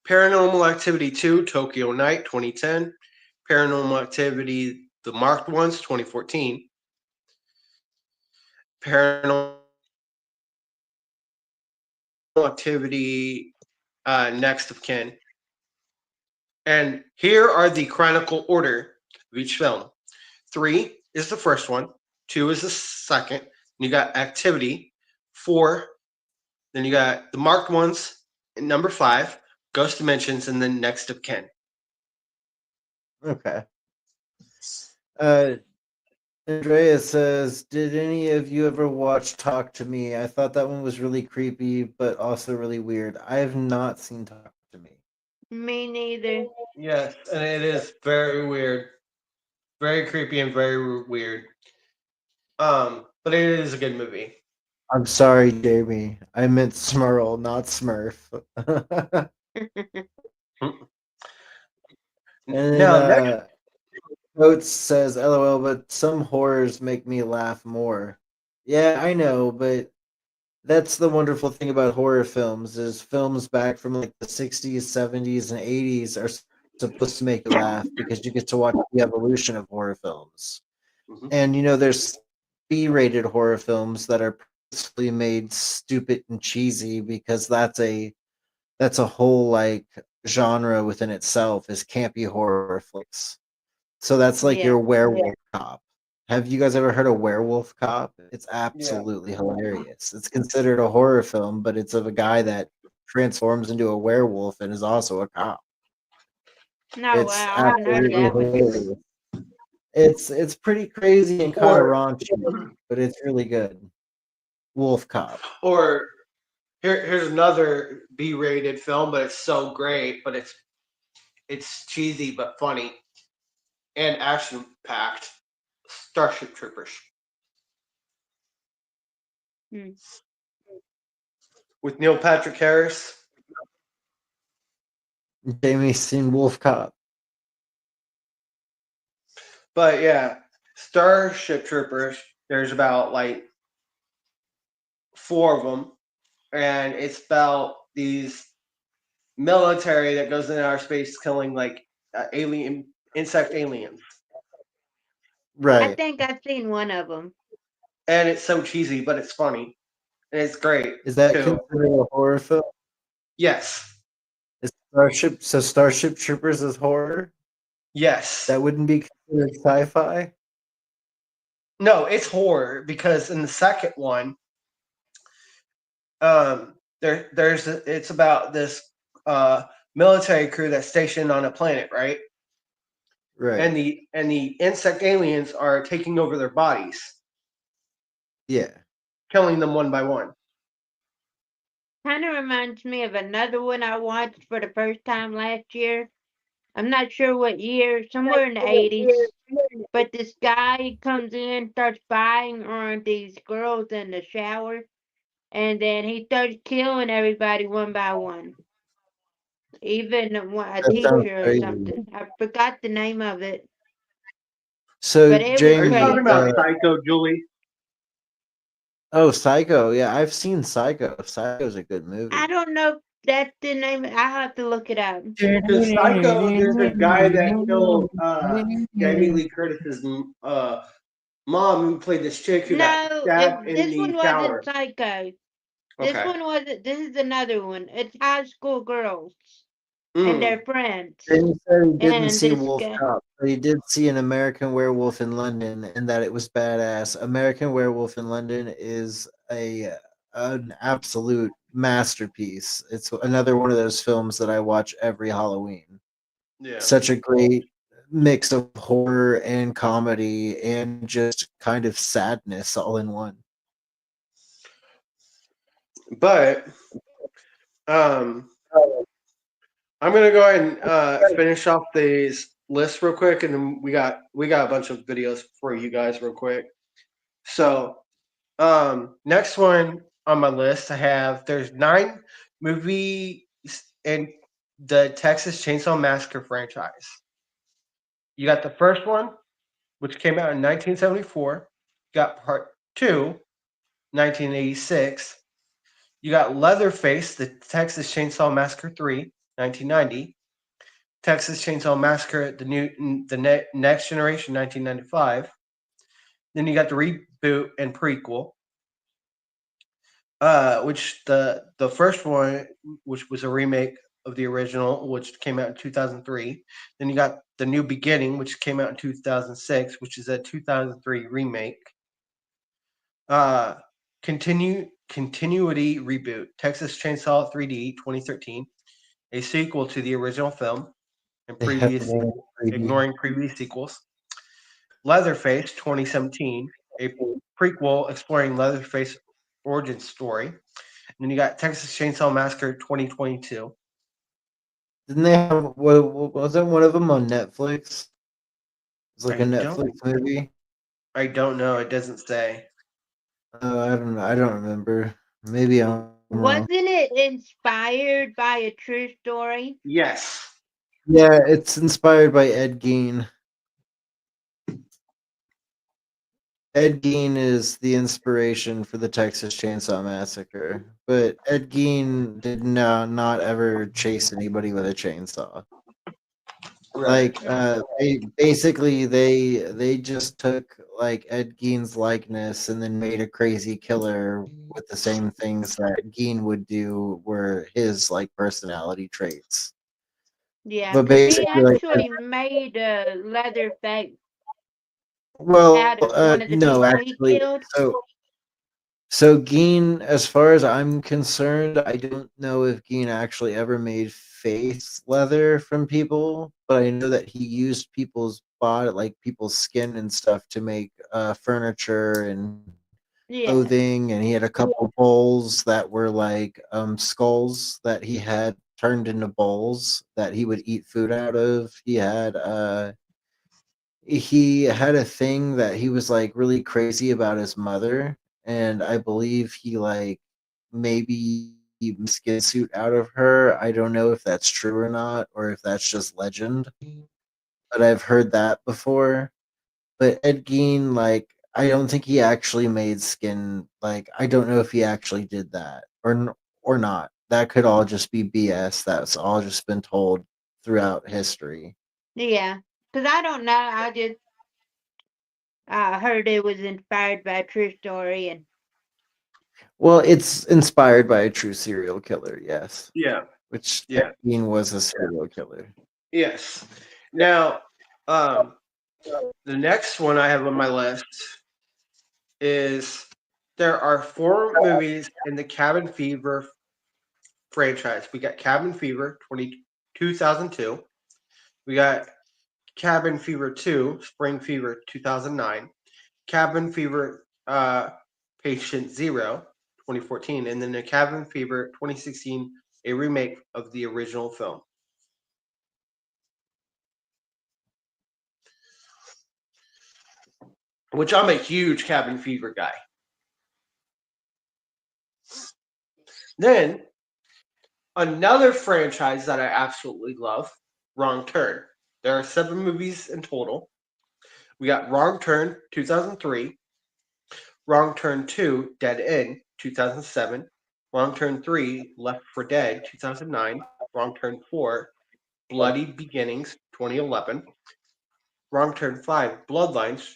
Paranormal Activity 2, Tokyo Night, 2010. Paranormal Activity The Marked Ones, 2014. Paranormal Activity Next of Kin. And here are the chronicle order of each film. 3 is the first one. 2 is the second. You got Activity. 4. Then you got The Marked Ones. And number 5, Ghost Dimensions, and then Next of Kin. Okay. Andrea says, "Did any of you ever watch Talk to Me? I thought that one was really creepy, but also really weird. I have not seen Talk to Me." Me neither. Yes, and it is very weird. Very creepy and very weird. But it is a good movie. I'm sorry, Jamie. I meant Smurl, not Smurf. And then Now, next, Coates says, "LOL, but some horrors make me laugh more." Yeah, I know, but that's the wonderful thing about horror films is films back from like the 60s, 70s, and 80s are supposed to make you laugh because you get to watch the evolution of horror films. Mhm. And there's B-rated horror films that are purposely made stupid and cheesy because that's a whole like genre within itself is campy horror flicks. So that's like Yeah. your werewolf cop. Have you guys ever heard of Werewolf Cop? It's Yeah. absolutely hilarious. It's considered a horror film, but it's of a guy that transforms into a werewolf and is also a cop. No, It's wow, I haven't heard of absolutely that one. hilarious. It's pretty crazy and kind of Or raunchy, but it's really good. Wolf Cop. or here's another B-rated film, but it's so great, but it's cheesy but funny and action packed. Starship Troopers Hmm. with Neil Patrick Harris. Jamie's seen Wolf Cop. But yeah, Starship Troopers. There's about like 4 of them, and it's about these military that goes into outer space killing like insect aliens, I Right. think I've seen one of them. and it's so cheesy, but it's funny and it's great Is that too. considered a horror film? Yes, Is Starship Troopers is horror? yes. That wouldn't be considered sci-fi? No, it's horror because in the second one, it's about this military crew that's stationed on a planet, right? Right. And the insect aliens are taking over their bodies, Yeah. killing them one by one. Kind of reminds me of another one I watched for the first time last year. I'm not sure what year, somewhere in the 80s. But this guy comes in, starts spying on these girls in the shower, and then he starts killing everybody one by one. Even a That sounds teacher or crazy. something. I forgot the name of it, So but it was Are you talking Jamie, about crazy. Psycho, Julie? oh, Psycho. Yeah, I've seen Psycho. Psycho's a good I movie. don't know if that's the name. I have to look it up. Because Psycho, there's a guy that killed Jamie Lee Curtis's mom, who played this chick who got No, stabbed in this the one wasn't shower. Psycho. This Okay. one wasn't. This is another one. It's high school girls and Mm, their friends. Jamie said he didn't And see this Wolf guy. Cop, but he did see an American Werewolf in London, and that it was badass. American Werewolf in London is an absolute masterpiece. It's another one of those films that I watch every Halloween. yeah. Such a great mix of horror and comedy and just kind of sadness all in one. But um, I'm gonna go ahead and finish off these lists real quick, and then we got a bunch of videos for you guys real quick. So next one on my list, there's 9 movies in the Texas Chainsaw Massacre franchise. You got the first one, which came out in 1974. You got part two, 1986. You got Leatherface, the Texas Chainsaw Massacre 3, 1990. Texas Chainsaw Massacre, Next Generation, 1995. Then you got the reboot and prequel, which the first one, which was a remake of the original, which came out in 2003. Then you got the New Beginning, which came out in 2006, which is a 2003 remake. Uh, Continuity reboot, Texas Chainsaw 3D 2013, a sequel to the original film and They have previous the ignoring previous sequels. Leatherface 2017, a prequel exploring Leatherface origin story. And then you got Texas Chainsaw Massacre 2022. Didn't they have? Wasn't one of them on Netflix? It's like I a don't Netflix movie. I don't know. It doesn't say. I don't know. I don't remember. Maybe I'm wrong. Wasn't it inspired by a true story? Yes. Yeah, it's inspired by Ed Gein. Ed Gein is the inspiration for the Texas Chainsaw Massacre, but Ed Gein did not ever chase anybody with a chainsaw. Right. Like, they just took like Ed Gein's likeness and then made a crazy killer with the same things that Gein would do were his like personality traits. Yeah, But because he basically, like, actually made a Leatherface well, out of one of the no, people he actually, killed. so Geen, as far as I'm concerned, I don't know if Geen actually ever made face leather from people, but I know that he used people's body, like people's skin and stuff, to make furniture and Yeah, clothing. And he had a couple bowls that were like skulls that he had turned into bowls that he would eat food out of. He had a thing that he was like really crazy about his mother, and I believe he like maybe he made a skin suit out of her. I don't know if that's true or not, or if that's just legend, but I've heard that before. But Ed Gein, like, I don't think he actually made skin. Like, I don't know if he actually did that or not. That could all just be BS. That's all just been told throughout history. yeah. Because I don't know. I just heard it was inspired by a true story, and Well, it's inspired by a true serial killer, yes. Yeah. Which Yeah. Dean was a serial killer. Yes. Now, um, the next one I have on my list is there are 4 movies in the Cabin Fever franchise. We got Cabin Fever 2002. We got Cabin Fever 2, Spring Fever 2009. Cabin Fever Patient Zero 2014. And then the Cabin Fever 2016, a remake of the original film. Which I'm a huge Cabin Fever guy. Then another franchise that I absolutely love, Wrong Turn. There are 7 movies in total. We got Wrong Turn 2003, Wrong Turn 2 Dead End 2007, Wrong Turn 3 Left for Dead 2009, Wrong Turn 4 Bloody Beginnings 2011, Wrong Turn 5 Bloodlines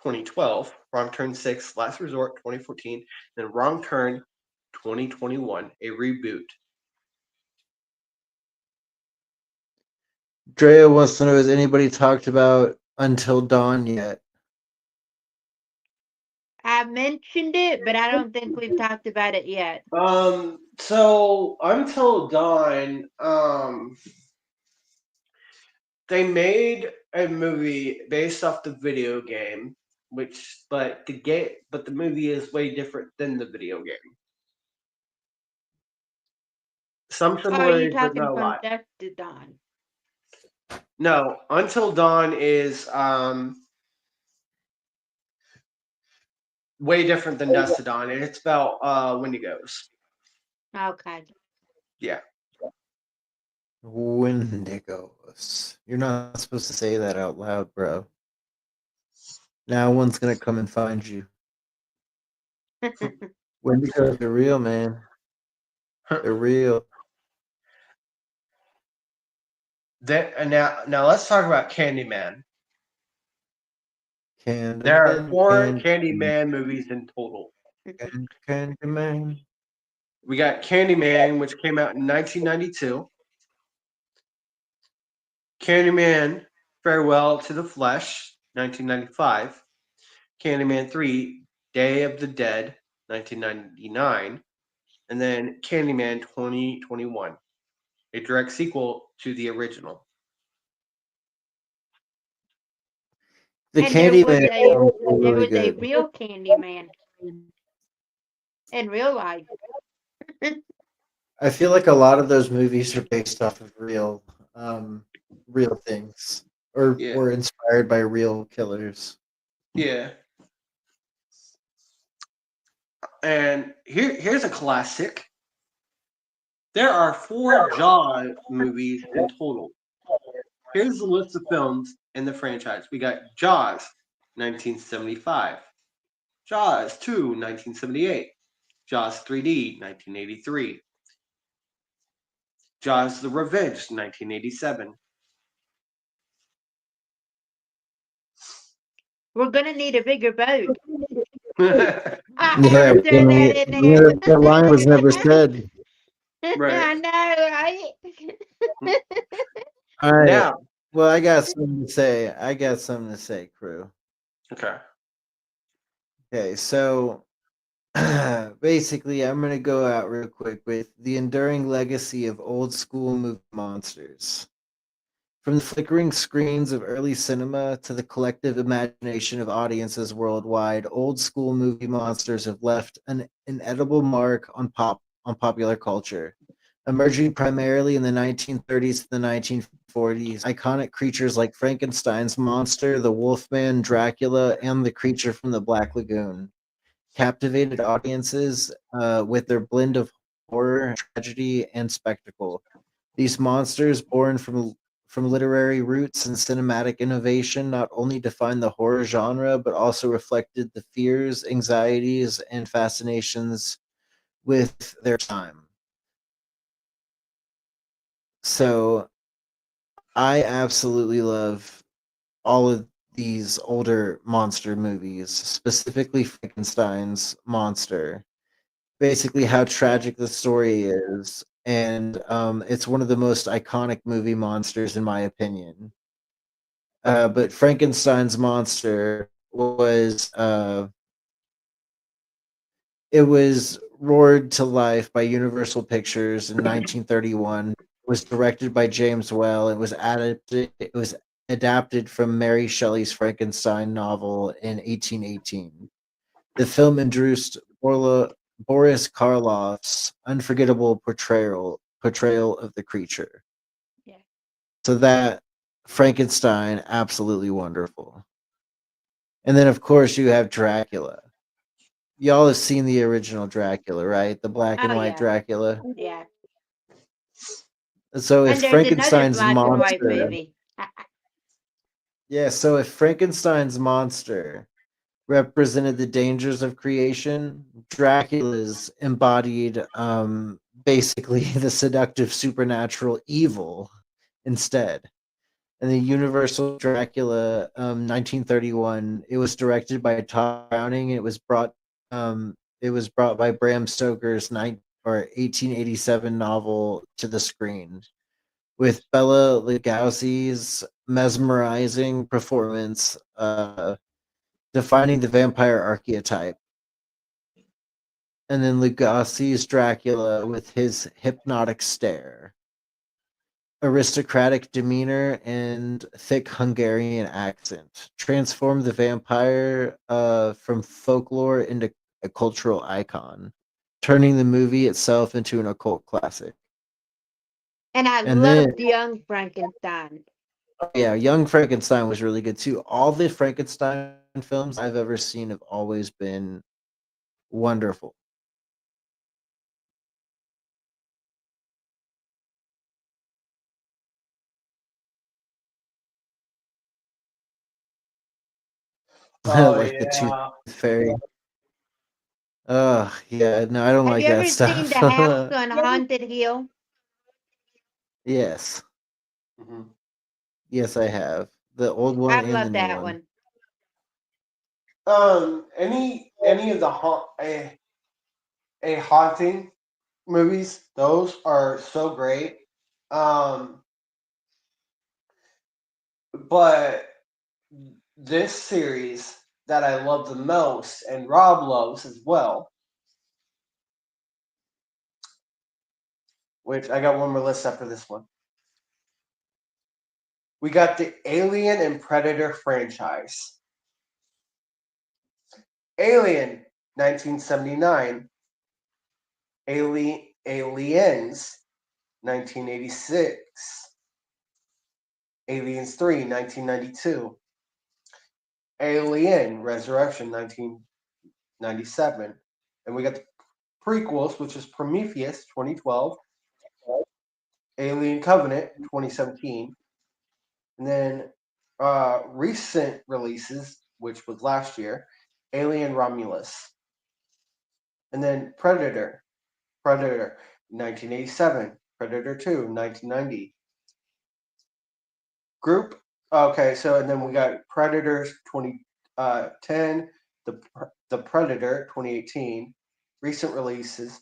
2012, Wrong Turn 6 Last Resort 2014, and Wrong Turn 2021, a reboot. Drea wants to know, has anybody talked about Until Dawn yet? I mentioned it, but I don't think we've talked about it yet. So Until Dawn, they made a movie based off the video game, but the movie is way different than the video game. Some Or are you similarities, but talking not a from lot. Dusk to Dawn? No, Until Dawn is way different than Dusk to Dawn, and it's about Wendigos. Okay. Yeah. Wendigos. You're not supposed to say that out loud, bro. Now one's gonna come and find you. Wendigos are real, man. They're real. Now let's talk about Candyman. There are Candyman, 4 Candyman movies in total. Candyman. We got Candyman, which came out in 1992. Candyman Farewell to the Flesh, 1995. Candyman 3, Day of the Dead, 1999. And then Candyman 2021, a direct sequel to the original. The And there was Candyman a sounds there really was a good. real Candyman in real life. I feel like a lot of those movies are based off of real things, or Yeah. were inspired by real killers. Yeah. And here's a classic. There are 4 Jaws movies in total. Here's the list of films in the franchise. We got Jaws, 1975. Jaws 2, 1978. Jaws 3D, 1983. Jaws the Revenge, 1987. Yeah, We're gonna need a bigger boat. Right. I had to throw that in there. that line was never said. I know, right? All right. Now, Well, I got something to say. Crew. okay. Okay, so basically, I'm gonna go out real quick with the enduring legacy of old school movie monsters. From the flickering screens of early cinema to the collective imagination of audiences worldwide, old school movie monsters have left an inedible mark on popular culture. Emerging primarily in the 1930s to the 1940s, iconic creatures like Frankenstein's monster, the Wolfman, Dracula, and the creature from the Black Lagoon captivated audiences with their blend of horror, tragedy, and spectacle. These monsters, born from literary roots and cinematic innovation, not only defined the horror genre, but also reflected the fears, anxieties, and fascinations with their time. So I absolutely love all of these older monster movies, specifically Frankenstein's monster. Basically, how tragic the story is, and it's one of the most iconic movie monsters in my opinion. But Frankenstein's monster it was roared to life by Universal Pictures in 1931. It was directed by James Whale. It was adapted from Mary Shelley's Frankenstein novel in 1818. The film introduced Boris Karloff's unforgettable portrayal of the creature. Yeah. So that Frankenstein, absolutely wonderful. And then of course you have Dracula. Y'all have seen the original Dracula, right? The black and Oh white yeah, Dracula. yeah. So if And there's another Frankenstein's black and white monster, movie. yeah, so if Frankenstein's monster represented the dangers of creation, Dracula's embodied basically the seductive supernatural evil instead. And the Universal Dracula 1931, it was directed by Todd Browning. It was brought by Bram Stoker's 1887 novel to the screen with Bela Lugosi's mesmerizing performance defining the vampire archetype. And then Lugosi's Dracula with his hypnotic stare, aristocratic demeanor, and thick Hungarian accent transformed the vampire from folklore into a cultural icon, turning the movie itself into an occult classic. And I And then, loved Young Frankenstein. yeah, Young Frankenstein was really good too. All the Frankenstein films I've ever seen have always been wonderful. Oh like the Tooth yeah. Fairy. Yeah, no, I don't Have like you that ever seen stuff. The House on Haunted Hill? Yes, Mhm. yes, I have the old one I and the love new that one. one. Any of the a haunting movies, those are so great. Um, but this series that I love the most, and Rob loves as well, which I got one more list after this one. We got the Alien and Predator franchise. Alien, 1979. Aliens, 1986. Aliens 3, 1992. Alien Resurrection, 1997. And we got the prequels, which is Prometheus, 2012. Alien Covenant, 2017. And then recent releases, which was last year, Alien Romulus. And then Predator, 1987. Predator 2, 1990. Group, okay, so and then we got Predators 2010, the Predator 2018, recent releases,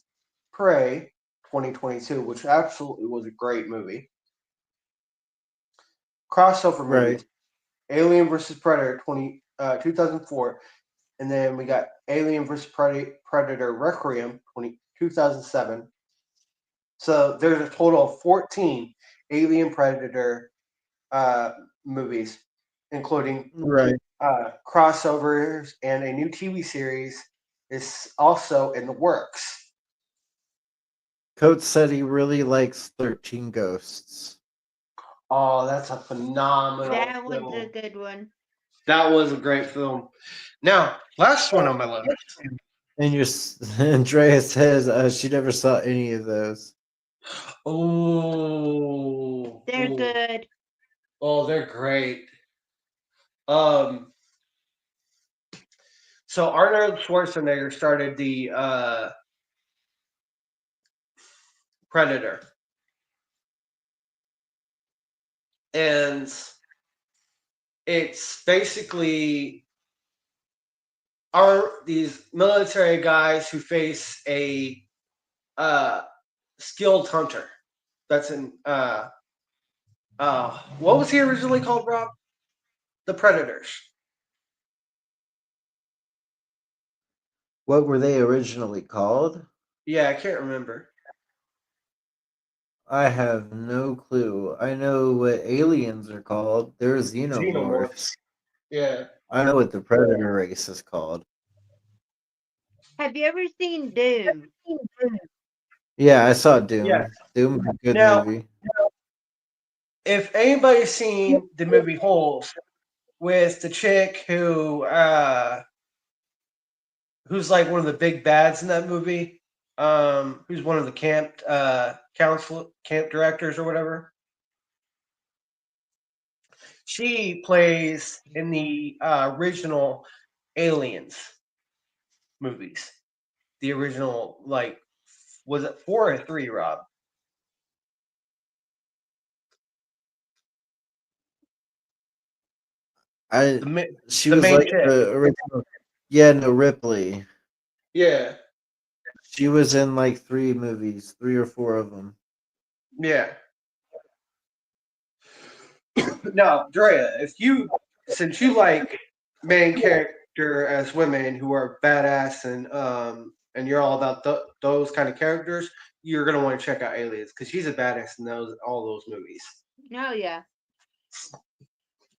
Prey 2022, which absolutely was a great movie. Crossover Right. movies, Alien vs. Predator 2004, and then we got Alien vs. Predator Requiem 2007. So there's a total of 14 Alien Predator movies, including Right. crossovers, and a new TV series is also in the works. Coates said he really likes 13 Ghosts. Oh, that's a phenomenal That one's a film. good one. That was a great film. Now, last one on my list. And Andrea says she never saw any of those. Oh, They're good. oh, they're great. Um, so Arnold Schwarzenegger started the Predator, and it's basically are these military guys who face a skilled hunter. That's in what was he originally called, Rob? The Predators. What were they originally called? Yeah, I can't remember. I have no clue. I know what aliens are called. They're Xenomorphs. xenomorphs. Yeah. I know what the predator race is called. Have you ever seen Doom? Yeah, I saw Doom. Yeah. Doom was a good Now, movie. if anybody's seen the movie Holes with the chick who's like one of the big bads in that movie, who's one of the camp directors or whatever. She plays in the original Aliens movies. The original, like, was it 4 or 3, Rob? She The was main like chick. the original. Yeah, no, Ripley. Yeah, She was in like 3 movies, 3 or 4 of them. yeah. Now, Drea, since you like main character as women who are badass and you're all about those kind of characters, you're gonna want to check out Aliens because she's a badass in all those movies. Oh yeah.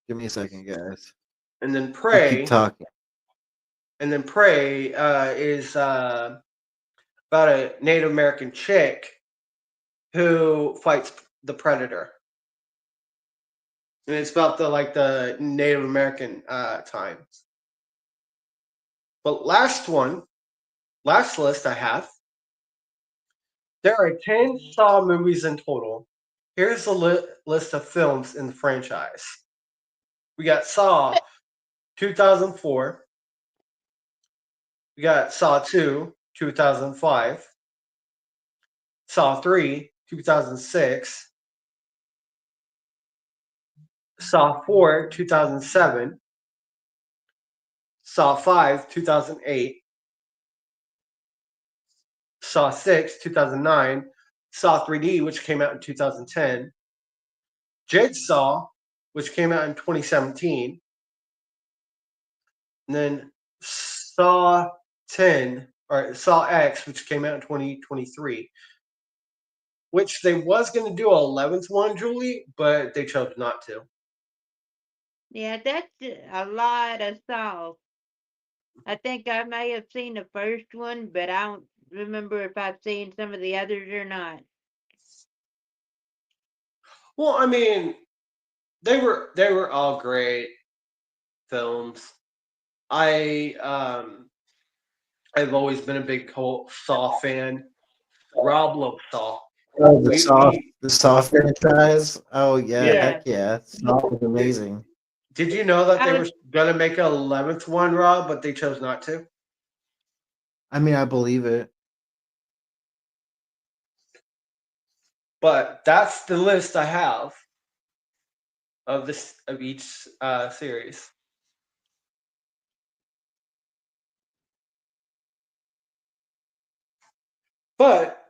Give me a second, guys. And then You keep Prey, talking. is about a Native American chick who fights the Predator. And it's about the Native American times. But last list I have. There are 10 Saw movies in total. Here's the list of films in the franchise. We got Saw 2004. We got Saw 2, 2005. Saw 3, 2006. Saw 4, 2007. Saw 5, 2008. Saw 6, 2009. Saw 3D, which came out in 2010. Jigsaw, which came out in 2017. And then Saw 10, or Saw X, which came out in 2023. Which they was going to do a 11th one, Julie, but they chose not to. Yeah, that's a lot of Saw. I think I may have seen the first one, but I don't remember if I've seen some of the others or not. Well, I mean, they were all great films. I've always been a big Saw fan. Rob loves Saw. Oh, We- the Saw franchise. Oh yeah, Yeah. heck yeah, Saw was amazing. Did you know that I they was- were going to make an 11th one, Rob, but they chose not to? I mean, I believe it. But that's the list I have of each series. But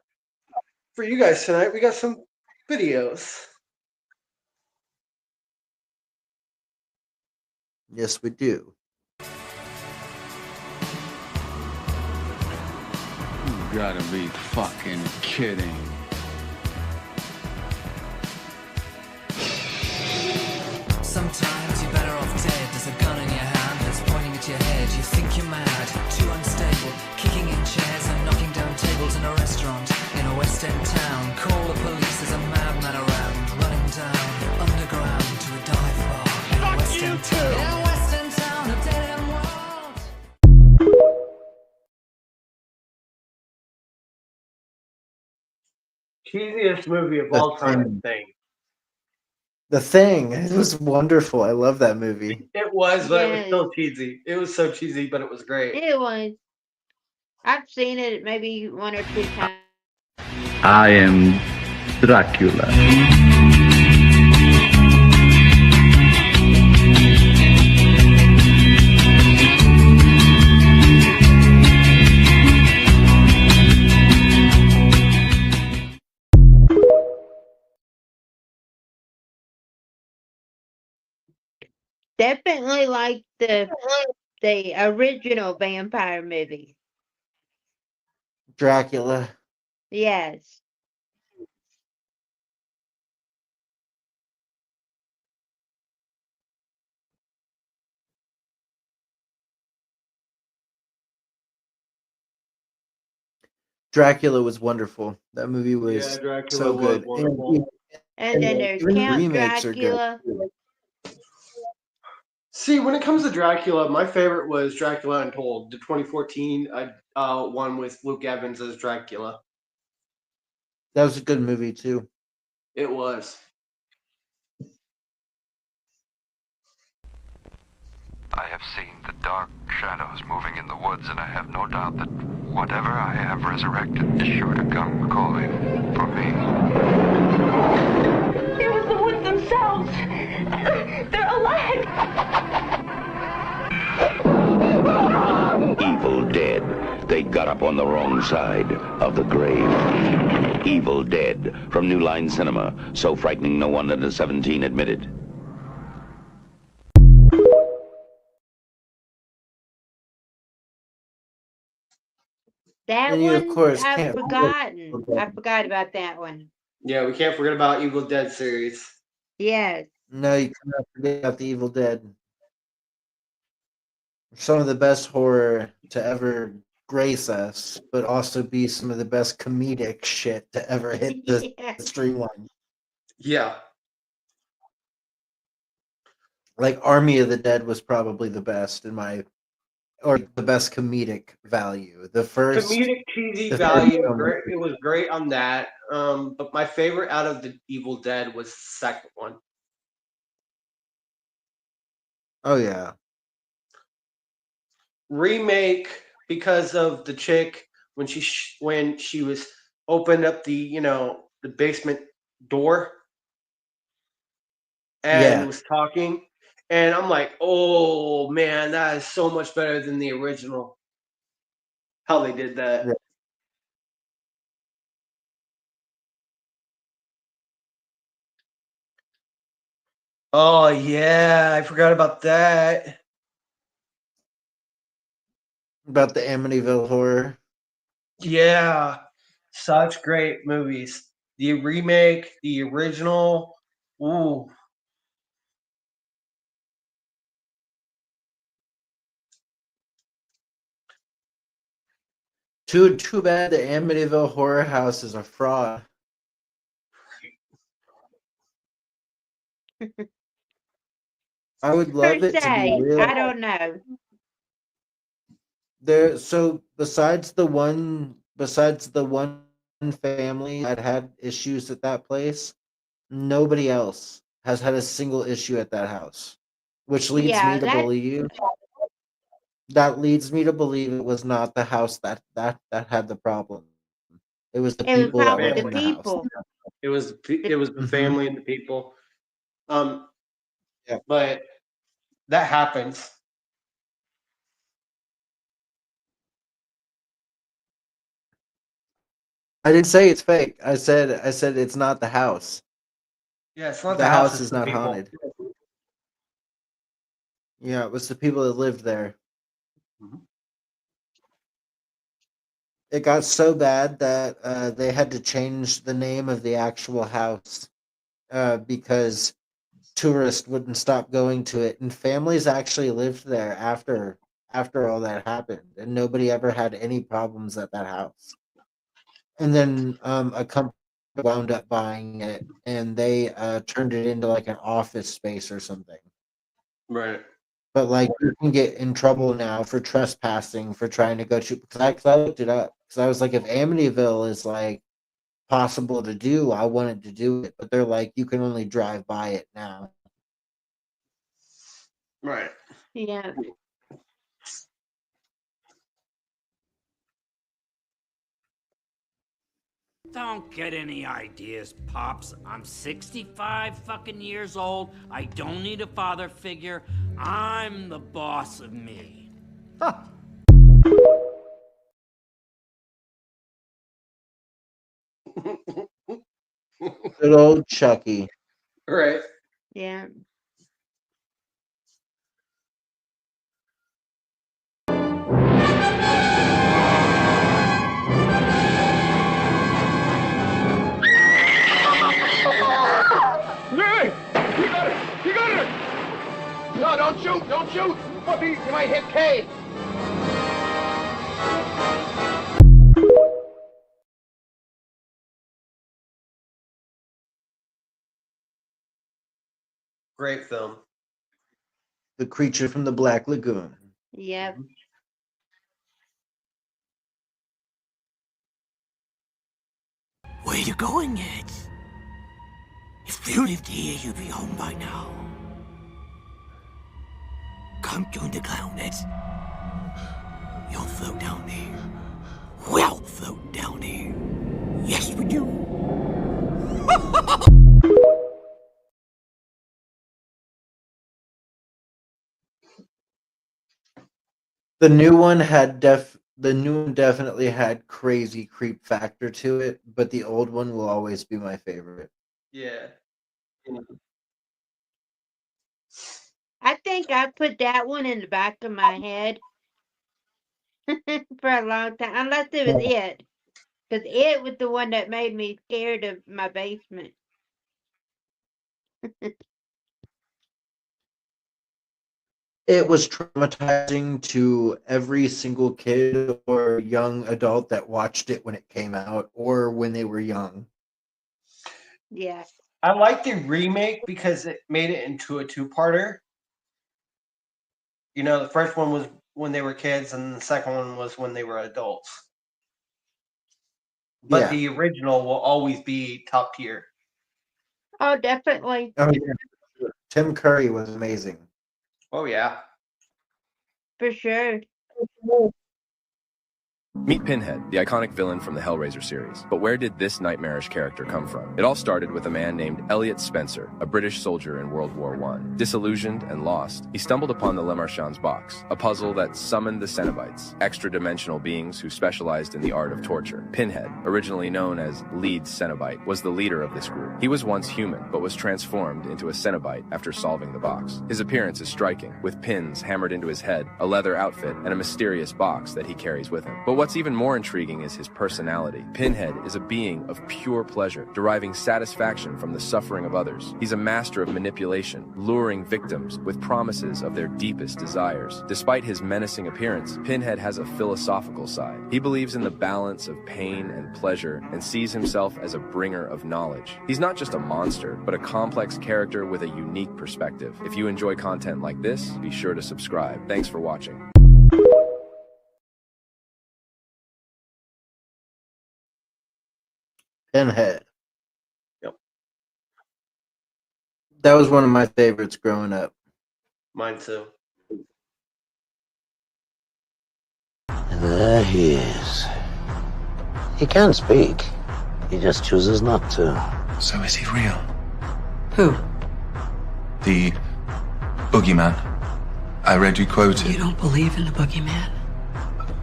for you guys tonight, we got some videos. Yes, we do. You gotta be fucking kidding. Sometimes you're better off dead. There's a gun in your hand that's pointing at your head. You think you're mad, too unstable, kicking in chairs and knocking down tables in a restaurant in a West End town. Call the police, there's a madman around, running down underground to a dive bar in a West End town. In a West End town, a dead end world. Cheesiest movie of The all time, Thing. thing. The Thing. It was wonderful. I love that movie. It was, but it was Yes. still cheesy. It was so cheesy, but it was great. It was. I've seen it maybe 1 or 2 times. I am Dracula. Definitely like the original vampire movie. Dracula. Yes. Dracula was wonderful. That movie was Dracula so was good. wonderful. And then there's even the Count remakes are good. Dracula. See, when it comes to Dracula, my favorite was Dracula Untold, the 2014 one with Luke Evans as Dracula. That was a good movie too. It was. I have seen the dark shadows moving in the woods, and I have no doubt that whatever I have resurrected is sure to come calling for me. It was the woods themselves. They're alive. Evil Dead. They got up on the wrong side of the grave. Evil Dead from New Line Cinema. So frightening no one under 17 admitted. That And you, of one course, I've can't forgotten. forget- I forgot about that one. Yeah, we can't forget about Evil Dead series. Yes. No, you cannot forget about the Evil Dead. Some of the best horror to ever grace us, but also be some of the best comedic shit to ever hit the Yes. streamline. Yeah. Like Army of the Dead was probably the best or the best comedic value. The first, Comedic cheesy the value. first one. It was great on that. But my favorite out of the Evil Dead was the second one. Oh yeah, remake because of the chick when she was opened up the the basement door and Yeah. was talking, and I'm like, oh man, that is so much better than the original. How they did that. Yeah. Oh yeah, I forgot about that. About the Amityville horror. Yeah, such great movies. The remake, the original. Ooh, Too bad the Amityville horror house is a fraud. I would Per love it to be se, real. I don't know. There, so besides the one family that had issues at that place, nobody else has had a single issue at that house, which leads me Yeah, to that believe it was not the house that had the problem. It was the it was people that were probably the in the family. house. people. It was The, the Hmm. family and the people. Um, Yeah. but that happens. I didn't say it's fake. I said it's not the house. Yeah, it's not the The house; house it's is the not people. haunted. Yeah, it was the people that lived there. Mhm. It got so bad that they had to change the name of the actual house because tourists wouldn't stop going to it, and families actually lived there after all that happened, and nobody ever had any problems at that house. And then a company wound up buying it, and they turned it into like an office space or something. Right. But like you can get in trouble now for trespassing for trying to go to because I looked it up because I was like, if Amityville is like possible to do, I wanted to do it, but they're like, you can only drive by it now. Right. yeah. Don't get any ideas, Pops. I'm 65 fucking years old. I don't need a father figure. I'm the boss of me. Good old Chucky. Right. Yeah. Hey! You got it! You got it! No, don't shoot! Don't shoot! What, you might hit Kay! Great film. The creature from the Black Lagoon. Yep. Where you going, Ed? If you lived here, you'd be home by now. Come join the clown, Ed. You'll float down there. We'll float down there. Yes, we do. The new one definitely had crazy creep factor to it, but the old one will always be my favorite. Yeah. I think I put that one in the back of my head for a long time, unless it was it. Because it was the one that made me scared of my basement. It was traumatizing to every single kid or young adult that watched it when it came out or when they were young. Yeah. I like the remake because it made it into a two-parter. The first one was when they were kids, and the second one was when they were adults. But Yeah. the original will always be top tier. Oh, definitely. Oh, yeah. Tim Curry was amazing. Oh yeah. For sure. Meet Pinhead, the iconic villain from the Hellraiser series. But where did this nightmarish character come from? It all started with a man named Elliot Spencer, a British soldier in World War I. Disillusioned and lost, he stumbled upon the Le Marchand's box, a puzzle that summoned the Cenobites, extra-dimensional beings who specialized in the art of torture. Pinhead, originally known as Leeds Cenobite, was the leader of this group. He was once human, but was transformed into a Cenobite after solving the box. His appearance is striking, with pins hammered into his head, a leather outfit, and a mysterious box that he carries with him. But what's even more intriguing is his personality. Pinhead is a being of pure pleasure, deriving satisfaction from the suffering of others. He's a master of manipulation, luring victims with promises of their deepest desires. Despite his menacing appearance, Pinhead has a philosophical side. He believes in the balance of pain and pleasure and sees himself as a bringer of knowledge. He's not just a monster, but a complex character with a unique perspective. If you enjoy content like this, be sure to subscribe. Thanks for watching. Pinhead. Yep. That was one of my favorites growing up. Mine too. There he is. He can speak. He just chooses not to. So is he real? Who? The boogeyman. I read you quoted. You don't believe in the boogeyman?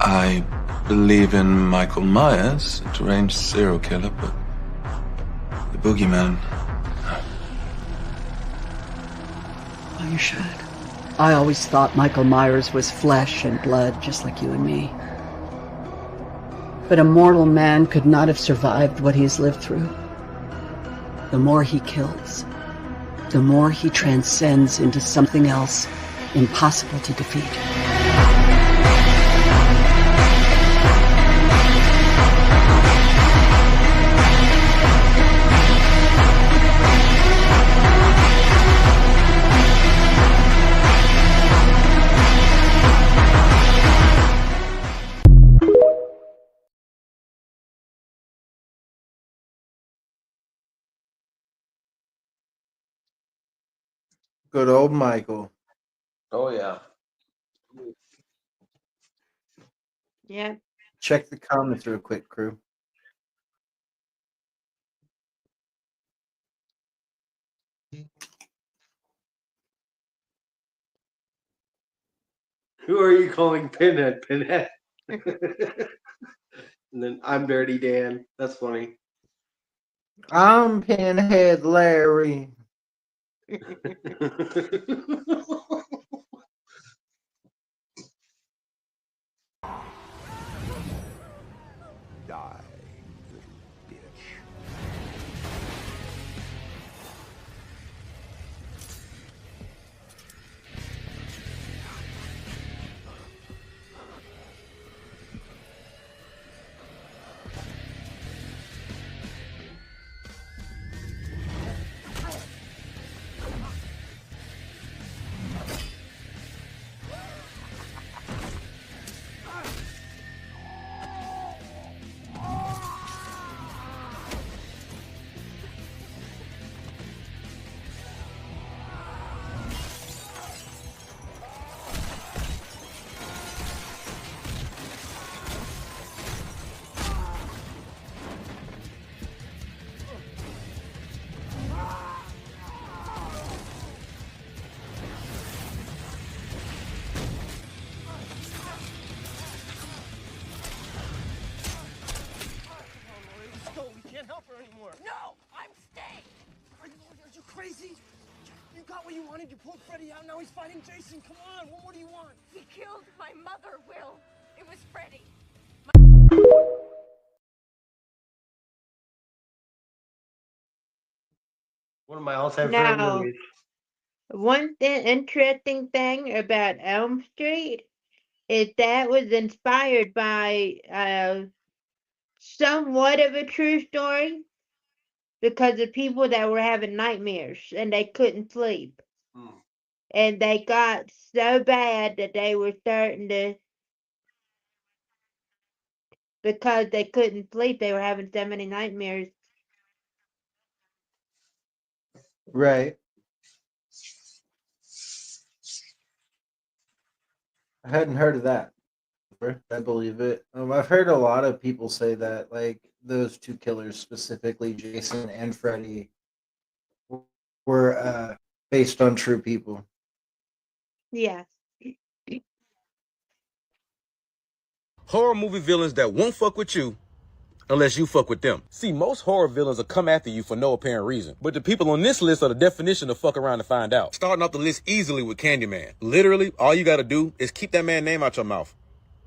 I believe in Michael Myers, a deranged serial killer, but the boogeyman. Well, you should. I always thought Michael Myers was flesh and blood, just like you and me. But a mortal man could not have survived what he has lived through. The more he kills, the more he transcends into something else impossible to defeat. Good old Michael. Oh yeah. Yeah. Check the comments real quick, crew. Who are you calling Pinhead? Pinhead. And then I'm Dirty Dan. That's funny. I'm Pinhead Larry. Die, little bitch. No, I'm staying. Are you crazy? You got what you wanted. You pulled Freddy out. Now he's fighting Jason. Come on. What more do you want? He killed my mother, Will. It was Freddy. One of my all-time favorite Now, movies. one interesting thing about Elm Street is that was inspired by somewhat of a true story because of people that were having nightmares and they couldn't sleep. And they got so bad that they were starting to, because they couldn't sleep, they were having so many nightmares. Right. I hadn't heard of that. I believe it. I've heard a lot of people say that, like those two killers specifically, Jason and Freddy, were based on true people. Yes. Horror movie villains that won't fuck with you unless you fuck with them. See, most horror villains will come after you for no apparent reason. But the people on this list are the definition of fuck around to find out. Starting off the list easily with Candyman. Literally, all you gotta do is keep that man's name out your mouth.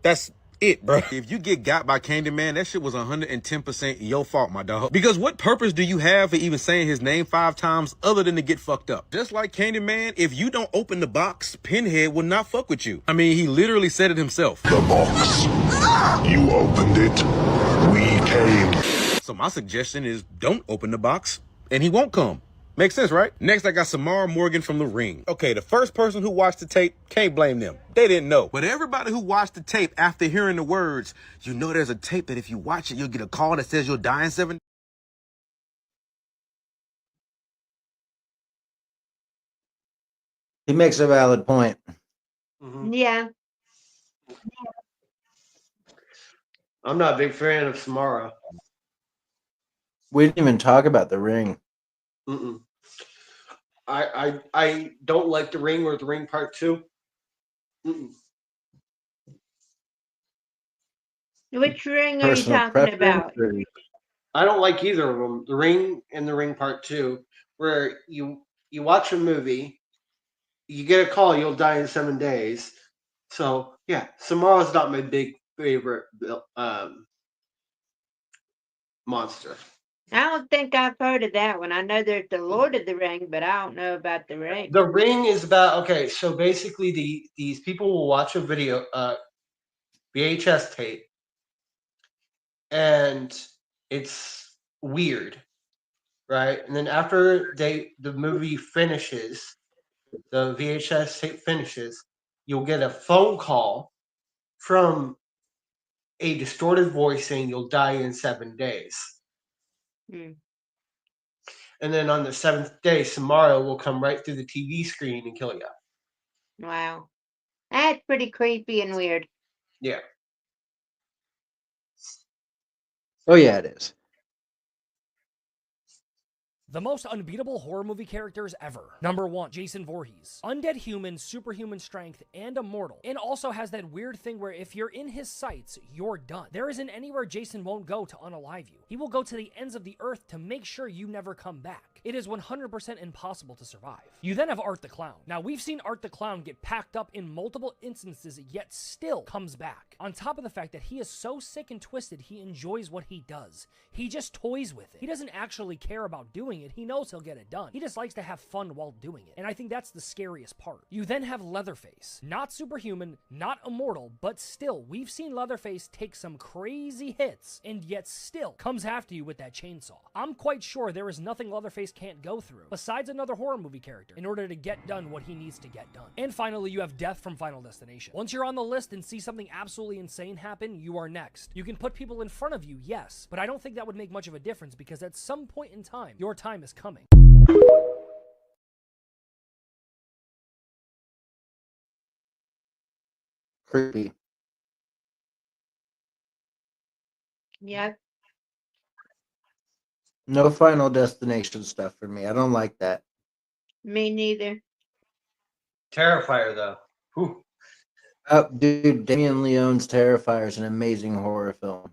That's it, bro. If you get got by Candyman, that shit was 110% your fault, my dog. Because what purpose do you have for even saying his name 5 times other than to get fucked up? Just like Candyman, if you don't open the box, Pinhead will not fuck with you. I mean, he literally said it himself. The box. You opened it. We came. So my suggestion is don't open the box and he won't come. Makes sense, right? Next, I got Samara Morgan from The Ring. Okay, the first person who watched the tape, can't blame them. They didn't know. But everybody who watched the tape after hearing the words, you know there's a tape that if you watch it, you'll get a call that says you'll die in 7 days. He makes a valid point. Yeah. I'm not a big fan of Samara. We didn't even talk about The Ring. Mm-mm. I don't like The Ring or The Ring Part 2. Mm-mm. Which ring are you talking about? I don't like either of them. The Ring and The Ring Part 2, where you watch a movie, you get a call, you'll die in 7 days. So yeah, Samara's not my big favorite monster. I don't think I've heard of that one. I know there's the Lord of the Ring, but I don't know about the Ring. The Ring is about, okay, so basically these people will watch a video VHS tape, and it's weird, right? And then after the movie finishes, the VHS tape finishes, you'll get a phone call from a distorted voice saying you'll die in 7 days. Hmm. And then on the 7th day, Samara will come right through the TV screen and kill you. Wow. That's pretty creepy and weird. Yeah. Oh yeah, it is. The most unbeatable horror movie characters ever. Number 1, Jason Voorhees. Undead human, superhuman strength, and immortal. And also has that weird thing where if you're in his sights, you're done. There isn't anywhere Jason won't go to unalive you. He will go to the ends of the earth to make sure you never come back. It is 100% impossible to survive. You then have Art the Clown. Now, we've seen Art the Clown get packed up in multiple instances, yet still comes back. On top of the fact that he is so sick and twisted, he enjoys what he does. He just toys with it. He doesn't actually care about doing it. He knows he'll get it done. He just likes to have fun while doing it. And I think that's the scariest part. You then have Leatherface. Not superhuman, not immortal, but still, we've seen Leatherface take some crazy hits, and yet still comes after you with that chainsaw. I'm quite sure there is nothing Leatherface can't go through, besides another horror movie character, in order to get done what he needs to get done. And finally, you have Death from Final Destination. Once you're on the list and see something absolutely insane happen, you are next. You can put people in front of you, yes, but I don't think that would make much of a difference because at some point in time, your time is coming. Creepy. Yeah. No Final Destination stuff for me. I don't like that. Me neither. Terrifier, though. Whew. Oh, dude, Damien Leone's Terrifier is an amazing horror film.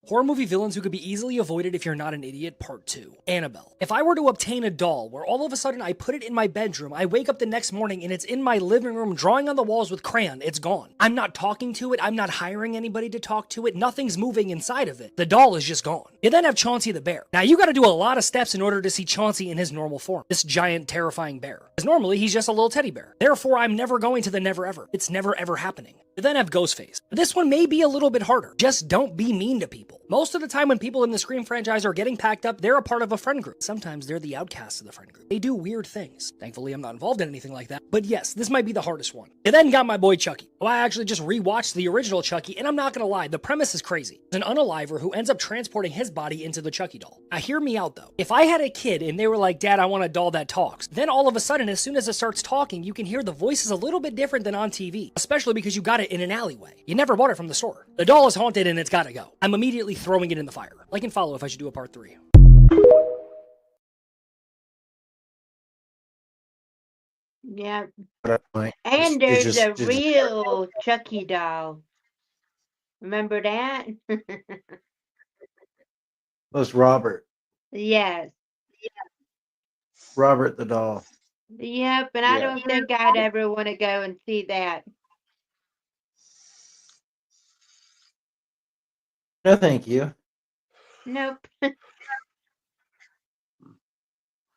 Horror movie villains who could be easily avoided if you're not an idiot, part 2. Annabelle. If I were to obtain a doll where all of a sudden I put it in my bedroom, I wake up the next morning and it's in my living room drawing on the walls with crayon, it's gone. I'm not talking to it, I'm not hiring anybody to talk to it, nothing's moving inside of it. The doll is just gone. You then have Chauncey the bear. Now you gotta do a lot of steps in order to see Chauncey in his normal form. This giant, terrifying bear. Because normally he's just a little teddy bear. Therefore, I'm never going to the never ever. It's never ever happening. You then have Ghostface. This one may be a little bit harder. Just don't be mean to people. Most of the time when people in the Scream franchise are getting packed up, they're a part of a friend group. Sometimes they're the outcasts of the friend group. They do weird things. Thankfully, I'm not involved in anything like that. But yes, this might be the hardest one. You then got my boy Chucky. Well, I actually just rewatched the original Chucky, and I'm not gonna lie, the premise is crazy. There's an unaliver who ends up transporting his body into the Chucky doll. Now hear me out though. If I had a kid and they were like, Dad, I want a doll that talks, then all of a sudden, as soon as it starts talking, you can hear the voices a little bit different than on TV, especially because you got it in an alleyway. You never bought it from the store. The doll is haunted and it's gotta go. I'm immediately throwing it in the fire. Like and follow if I should do a part 3. Yeah. Point. And It's there's just- a it's- real Chucky doll. Remember that? was Robert. Yes. Robert the doll. Yep, and I Yeah. don't think I'd ever want to go and see that. No, thank you. Nope.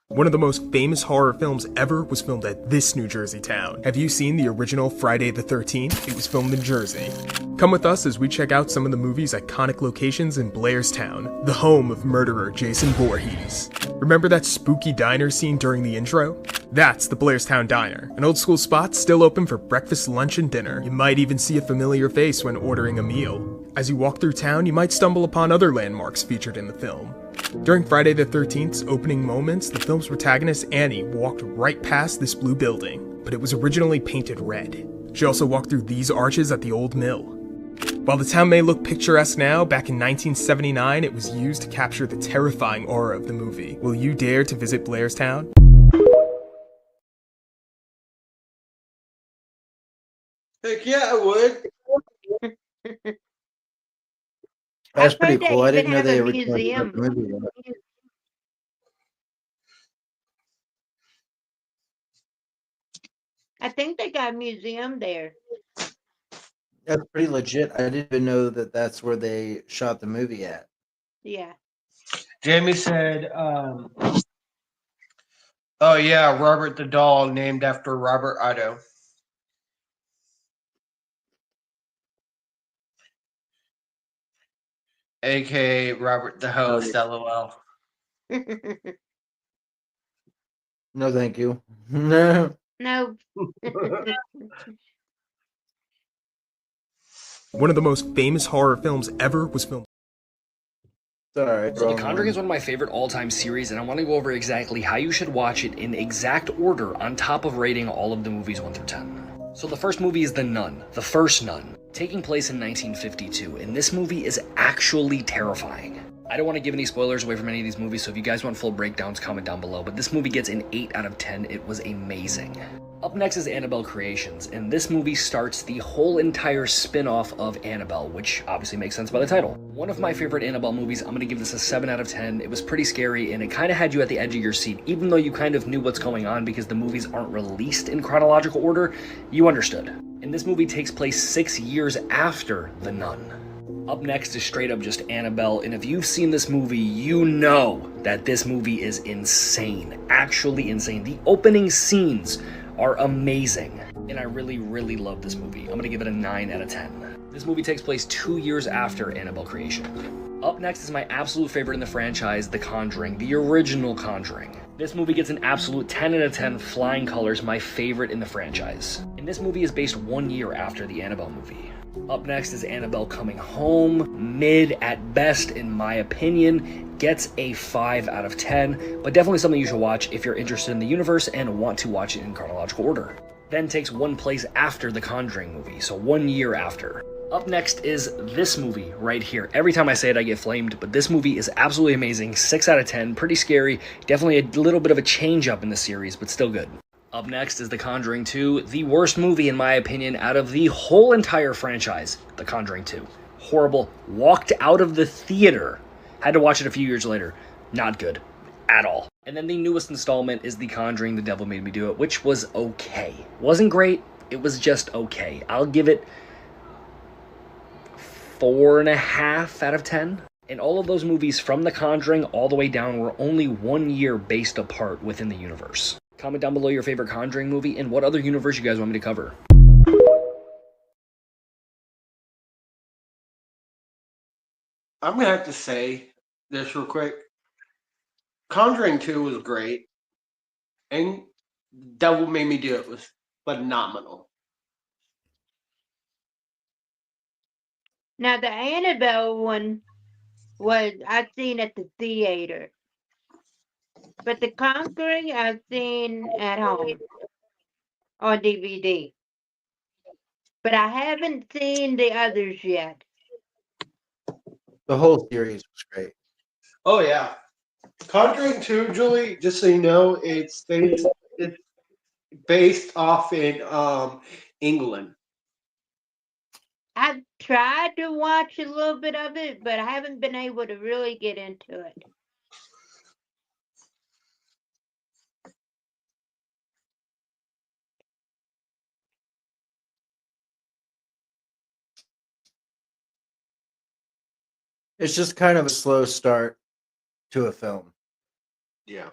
One of the most famous horror films ever was filmed at this New Jersey town. Have you seen the original Friday the 13th? It was filmed in Jersey. Come with us as we check out some of the movie's iconic locations in Blairstown, the home of murderer Jason Voorhees. Remember that spooky diner scene during the intro? That's the Blairstown Diner, an old school spot still open for breakfast, lunch, and dinner. You might even see a familiar face when ordering a meal. As you walk through town, you might stumble upon other landmarks featured in the film. During Friday the 13th's opening moments, the film's protagonist Annie walked right past this blue building, but it was originally painted red. She also walked through these arches at the old mill. While the town may look picturesque now, back in 1979 it was used to capture the terrifying aura of the movie. Will you dare to visit Blairstown? Heck yeah, I would. That's I've pretty heard they cool. I even didn't know have they a originally museum. shot the movie there. I think they got a museum there. That's pretty legit. I didn't even know that that's where they shot the movie at. Yeah. Jamie said, oh yeah, Robert the doll named after Robert Otto. AKA Robert the host, LOL. No, thank you. No. No. One of the most famous horror films ever was filmed. Sorry. So The Conjuring is one of my favorite all-time series, and I want to go over exactly how you should watch it in exact order on top of rating all of the movies 1 through 10. So the first movie is The Nun, the first Nun, taking place in 1952, and this movie is actually terrifying. I don't want to give any spoilers away from any of these movies, so if you guys want full breakdowns, comment down below, but this movie gets an 8 out of 10. It was amazing. Up next is Annabelle Creations, and this movie starts the whole entire spin-off of Annabelle, which obviously makes sense by the title. One of my favorite Annabelle movies. I'm going to give this a 7 out of 10. It was pretty scary, and it kind of had you at the edge of your seat, even though you kind of knew what's going on because the movies aren't released in chronological order, you understood. And this movie takes place 6 years after The Nun. Up next is straight up just Annabelle, and if you've seen this movie, you know that this movie is insane. Actually insane. The opening scenes are amazing, and I really, really love this movie. I'm gonna give it a 9 out of 10. This movie takes place 2 years after Annabelle Creation. Up next is my absolute favorite in the franchise, The Conjuring, the original Conjuring. This movie gets an absolute 10 out of 10, flying colors, my favorite in the franchise. And this movie is based 1 year after the Annabelle movie. Up next is Annabelle Coming Home, mid at best in my opinion, gets a 5 out of 10, but definitely something you should watch if you're interested in the universe and want to watch it in chronological order. Then takes one place after the Conjuring movie, so 1 year after. Up next is this movie right here. Every time I say it, I get flamed, but this movie is absolutely amazing. 6 out of 10, pretty scary, definitely a little bit of a change up in the series, but still good. Up next is The Conjuring 2, the worst movie in my opinion out of the whole entire franchise, The Conjuring 2. Horrible, walked out of the theater, had to watch it a few years later, not good at all. And then the newest installment is The Conjuring, The Devil Made Me Do It, which was okay. Wasn't great, it was just okay. I'll give it 4.5 out of 10. And all of those movies from The Conjuring all the way down were only 1 year based apart within the universe. Comment down below your favorite Conjuring movie and what other universe you guys want me to cover. I'm gonna have to say this real quick. Conjuring 2 was great, and Devil Made Me Do It was phenomenal. Now the Annabelle one was I seen at the theater, but the Conquering I've seen at home on DVD. But I haven't seen the others yet. The whole series was great. Oh yeah, Conjuring 2, Julie. Just so you know, it's based off in England. I've tried to watch a little bit of it, but I haven't been able to really get into it. It's just kind of a slow start to a film. Yeah.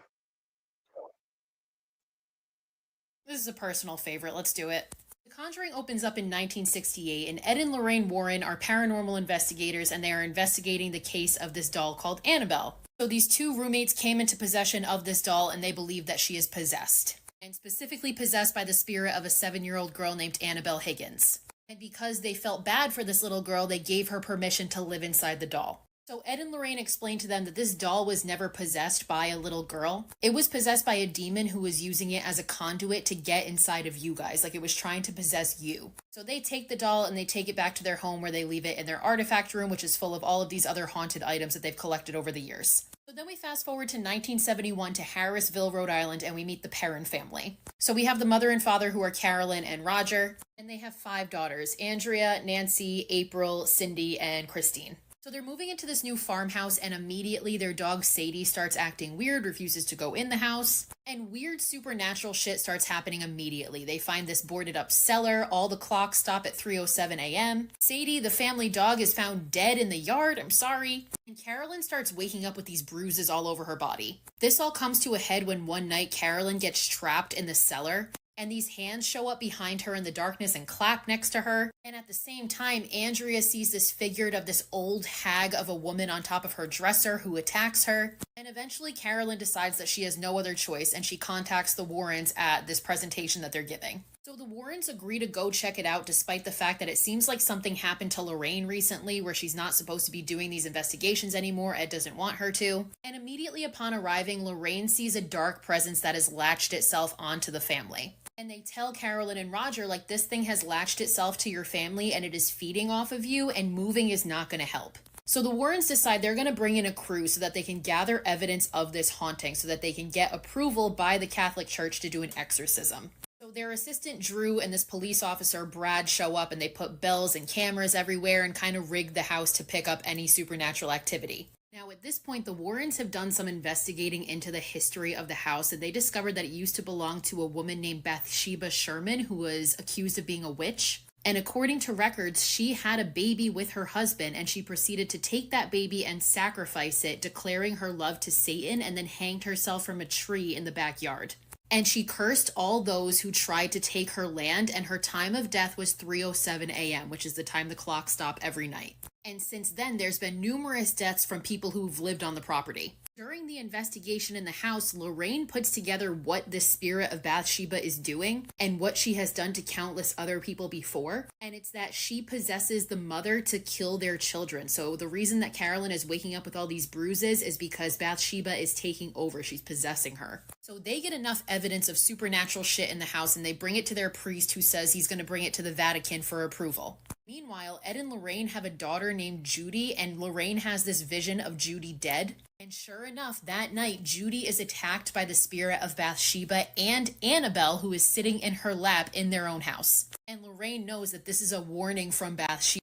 This is a personal favorite. Let's do it. The Conjuring opens up in 1968, and Ed and Lorraine Warren are paranormal investigators, and they are investigating the case of this doll called Annabelle. So these two roommates came into possession of this doll, and they believe that she is possessed, and specifically possessed by the spirit of a 7-year-old girl named Annabelle Higgins. And because they felt bad for this little girl, they gave her permission to live inside the doll. So Ed and Lorraine explained to them that this doll was never possessed by a little girl. It was possessed by a demon who was using it as a conduit to get inside of you guys, like it was trying to possess you. So they take the doll and they take it back to their home, where they leave it in their artifact room, which is full of all of these other haunted items that they've collected over the years. So then we fast forward to 1971 to Harrisville, Rhode Island, and we meet the Perron family. So we have the mother and father, who are Carolyn and Roger, and they have 5 daughters: Andrea, Nancy, April, Cindy, and Christine. So they're moving into this new farmhouse, and immediately their dog Sadie starts acting weird, refuses to go in the house, and weird supernatural shit starts happening immediately. They find this boarded up cellar, all the clocks stop at 3:07 a.m. Sadie, the family dog, is found dead in the yard, I'm sorry. And Carolyn starts waking up with these bruises all over her body. This all comes to a head when one night Carolyn gets trapped in the cellar, and these hands show up behind her in the darkness and clap next to her. And at the same time, Andrea sees this figure of this old hag of a woman on top of her dresser who attacks her. And eventually Carolyn decides that she has no other choice, and she contacts the Warrens at this presentation that they're giving. So the Warrens agree to go check it out, despite the fact that it seems like something happened to Lorraine recently, where she's not supposed to be doing these investigations anymore. Ed doesn't want her to. And immediately upon arriving, Lorraine sees a dark presence that has latched itself onto the family. And they tell Carolyn and Roger, like, this thing has latched itself to your family and it is feeding off of you, and moving is not going to help. So the Warrens decide they're going to bring in a crew so that they can gather evidence of this haunting, so that they can get approval by the Catholic Church to do an exorcism. So their assistant Drew and this police officer Brad show up, and they put bells and cameras everywhere and kind of rig the house to pick up any supernatural activity. Now, at this point, the Warrens have done some investigating into the history of the house, and they discovered that it used to belong to a woman named Bathsheba Sherman, who was accused of being a witch. And according to records, she had a baby with her husband, and she proceeded to take that baby and sacrifice it, declaring her love to Satan, and then hanged herself from a tree in the backyard. And she cursed all those who tried to take her land, and her time of death was 3:07 a.m., which is the time the clocks stop every night. And since then, there's been numerous deaths from people who've lived on the property. During the investigation in the house, Lorraine puts together what this spirit of Bathsheba is doing and what she has done to countless other people before. And it's that she possesses the mother to kill their children. So the reason that Carolyn is waking up with all these bruises is because Bathsheba is taking over. She's possessing her. So they get enough evidence of supernatural shit in the house, and they bring it to their priest, who says he's going to bring it to the Vatican for approval. Meanwhile, Ed and Lorraine have a daughter named Judy, and Lorraine has this vision of Judy dead. And sure enough, that night, Judy is attacked by the spirit of Bathsheba and Annabelle, who is sitting in her lap in their own house. And Lorraine knows that this is a warning from Bathsheba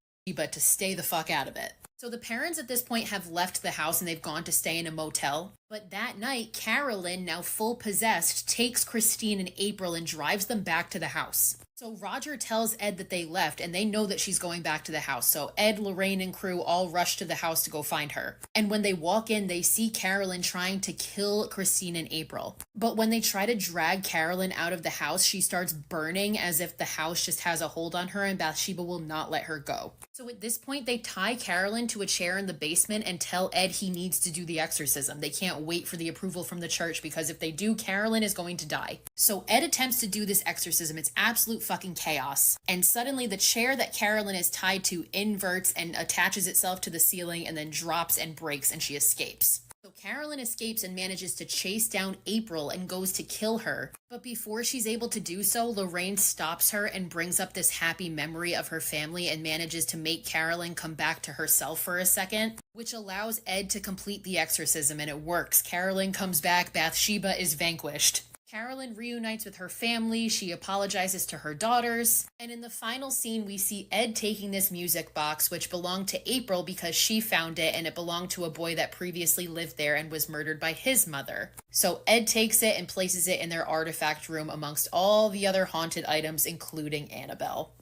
to stay the fuck out of it. So the parents at this point have left the house, and they've gone to stay in a motel. But that night, Carolyn, now full possessed, takes Christine and April and drives them back to the house. So Roger tells Ed that they left and they know that she's going back to the house. So Ed, Lorraine, and crew all rush to the house to go find her. And when they walk in, they see Carolyn trying to kill Christine and April. But when they try to drag Carolyn out of the house, she starts burning as if the house just has a hold on her and Bathsheba will not let her go. So at this point, they tie Carolyn to a chair in the basement and tell Ed he needs to do the exorcism. They can't wait for the approval from the church because if they do, Carolyn is going to die. So Ed attempts to do this exorcism. It's absolute fucking chaos. And suddenly the chair that Carolyn is tied to inverts and attaches itself to the ceiling and then drops and breaks and she escapes. So Carolyn escapes and manages to chase down April and goes to kill her. But before she's able to do so, Lorraine stops her and brings up this happy memory of her family and manages to make Carolyn come back to herself for a second, which allows Ed to complete the exorcism, and it works. Carolyn comes back, Bathsheba is vanquished. Carolyn reunites with her family, she apologizes to her daughters, and in the final scene we see Ed taking this music box which belonged to April because she found it and it belonged to a boy that previously lived there and was murdered by his mother. So Ed takes it and places it in their artifact room amongst all the other haunted items including Annabelle.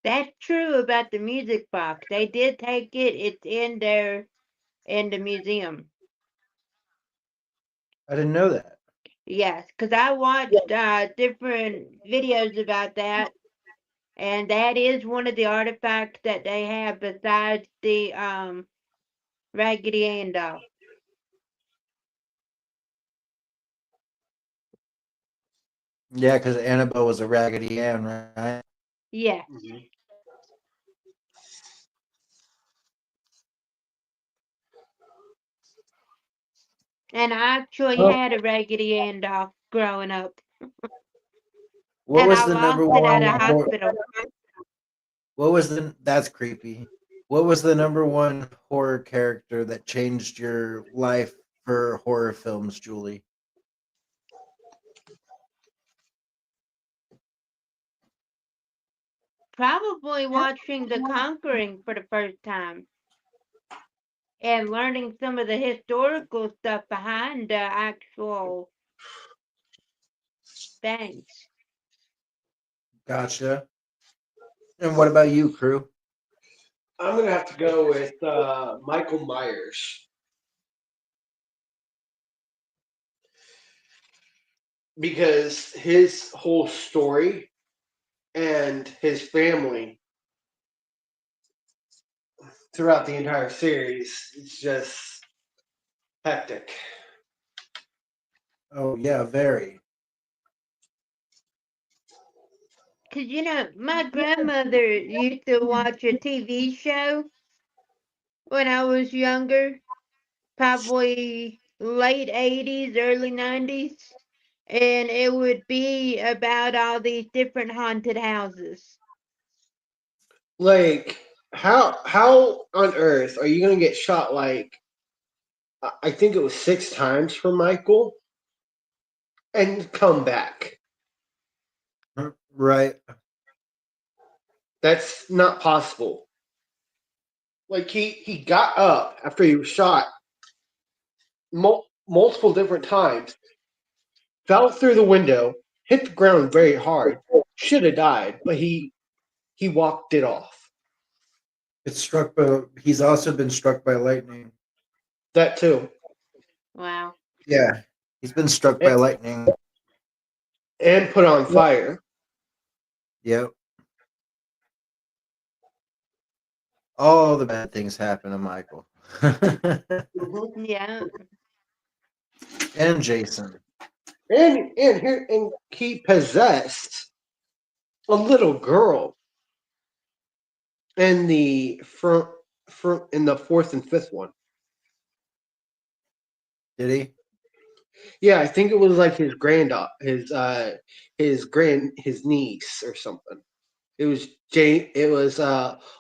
That's true about the music box. They did take it. It's in the museum. I didn't know that. Yes, because I watched different videos about that, and that is one of the artifacts that they have besides the Raggedy Ann doll. Yeah, because Annabelle was a Raggedy Ann, right? Yeah. And I actually had a Raggedy Ann doll growing up. What And was I the number lost it at a one? hospital. What was the? That's creepy. What was the number one horror character that changed your life for horror films, Julie? Probably watching The Conquering for the first time. And learning some of the historical stuff behind the actual things. Gotcha. And what about you, crew? I'm gonna have to go with Michael Myers because his whole story and his family throughout the entire series is just hectic. Oh yeah, very. Because, you know, my grandmother used to watch a TV show when I was younger, probably late 80s, early 90s. And it would be about all these different haunted houses. Like how on earth are you gonna get shot like I think it was 6 times for Michael and come back? Right. That's not possible. Like he got up after he was shot multiple different times, fell through the window, hit the ground very hard, should have died, but he walked it off. It's struck by. He's also been struck by lightning. That too. Wow. Yeah, he's been struck by lightning and put on fire. Yep. All the bad things happen to Michael. Yeah. And Jason. And he possessed a little girl in the in the fourth and fifth one. Did he? Yeah, I think it was like his granddaughter, his niece or something. It was Jane. It was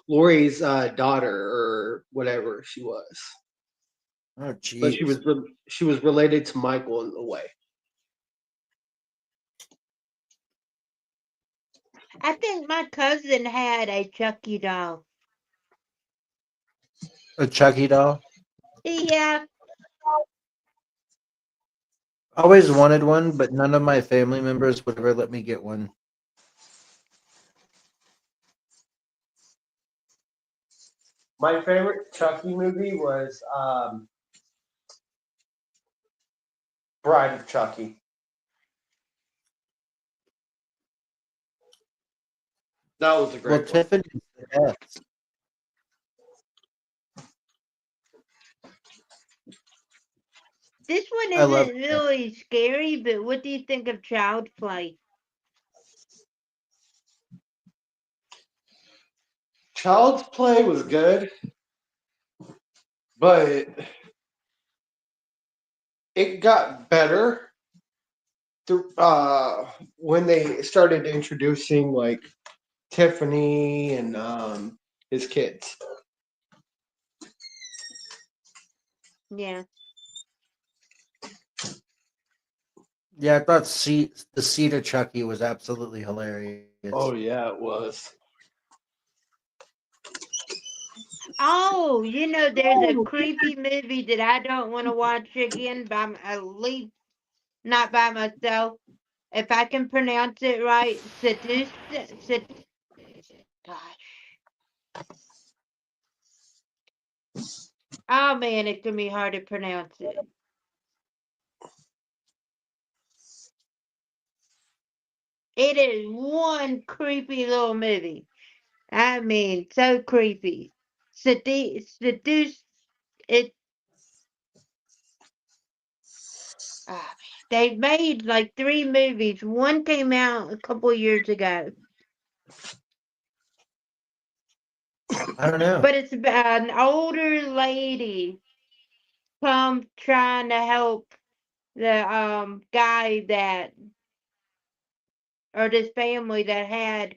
Lori's daughter or whatever she was. Oh, geez. But she was related to Michael in a way. I think my cousin had a Chucky doll. A Chucky doll. Yeah. I always wanted one, but none of my family members would ever let me get one. My favorite Chucky movie was Bride of Chucky. That was a Well, great one. Tiffany's the best. This one I love isn't really scary, but what do you think of Child Play? Child's Play was good, but it got better through, when they started introducing like Tiffany and his kids. Yeah. Yeah, I thought the Seed of Chucky was absolutely hilarious. Oh yeah, it was. Oh, there's a creepy movie that I don't want to watch again at least not by myself. If I can pronounce it right, gosh. Oh man, it's gonna be hard to pronounce it. It is one creepy little movie. I mean, so creepy. Seduce it. Ah, they made like 3 movies. One came out a couple years ago, I don't know. but it's about an older lady come trying to help the guy that or this family that had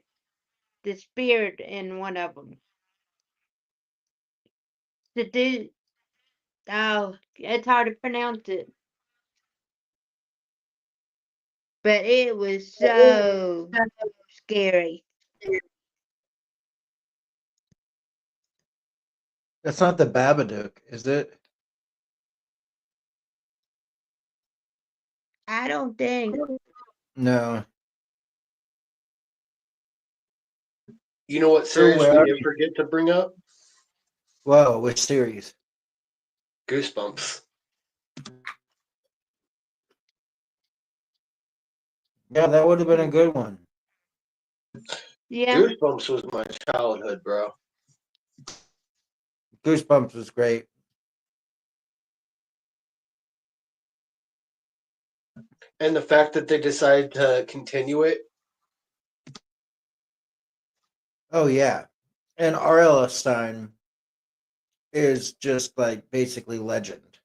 the spirit in one of them. Seduce. Oh, it's hard to pronounce it, but it was so scary. That's not the Babadook, is it? I don't think. No. You know what Drew, series where we are didn't you? forget to bring up? Whoa, which series? Goosebumps. Yeah, that would have been a good one. Yeah. Goosebumps was my childhood, bro. Goosebumps was great. And the fact that they decided to continue it. Oh yeah. And R.L. Stein is just like basically legend.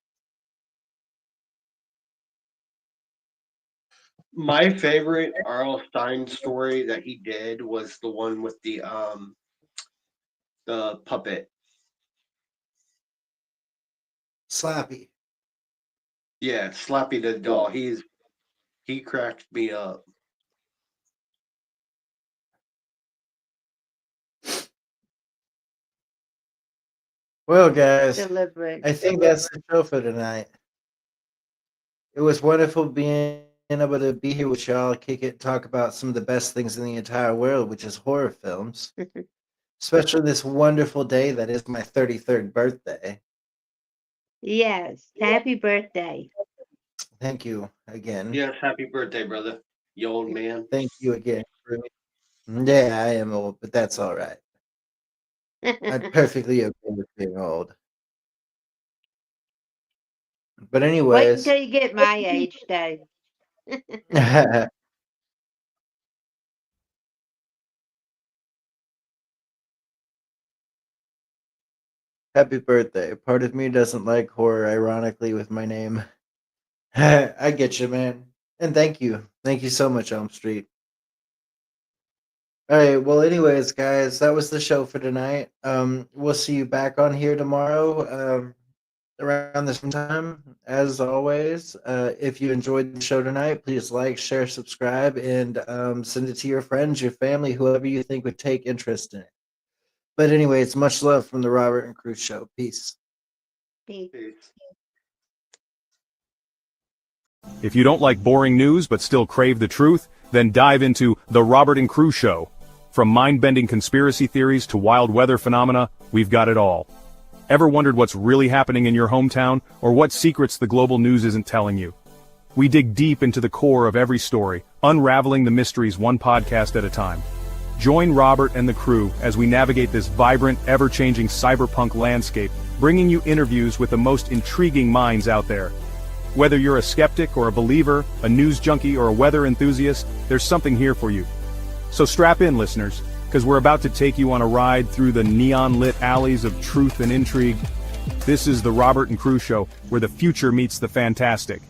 My favorite R.L. Stein story that he did was the one with the puppet. Slappy. Yeah, Slappy the doll. He cracked me up. Well, guys, Deliberate. I think that's the show for tonight. It was wonderful being able to be here with y'all, kick it, talk about some of the best things in the entire world, which is horror films. Especially this wonderful day that is my 33rd birthday. Yes. Happy birthday. Thank you again. Yes, happy birthday, brother. You old man. Thank you again. Yeah, I am old, but that's all right. I'm perfectly okay with being old. But Wait anyways, until you get my age, though. happy birthday. Part of me doesn't like horror, ironically, with my name. I get you, man. And thank you. Thank you so much, Elm Street. All right. Well, anyways, guys, that was the show for tonight. We'll see you back on here tomorrow, around the same time. As always, if you enjoyed the show tonight, please like, share, subscribe, and send it to your friends, your family, whoever you think would take interest in it. But anyway, it's much love from the Robert and Crew Show. Peace. Peace. If you don't like boring news but still crave the truth, then dive into The Robert and Crew Show. From mind-bending conspiracy theories to wild weather phenomena, we've got it all. Ever wondered what's really happening in your hometown, or what secrets the global news isn't telling you? We dig deep into the core of every story, unraveling the mysteries one podcast at a time. Join Robert and the crew as we navigate this vibrant, ever-changing cyberpunk landscape, bringing you interviews with the most intriguing minds out there. Whether you're a skeptic or a believer, a news junkie or a weather enthusiast, there's something here for you. So strap in, listeners, because we're about to take you on a ride through the neon-lit alleys of truth and intrigue. This is the Robert and Crew Show, where the future meets the fantastic.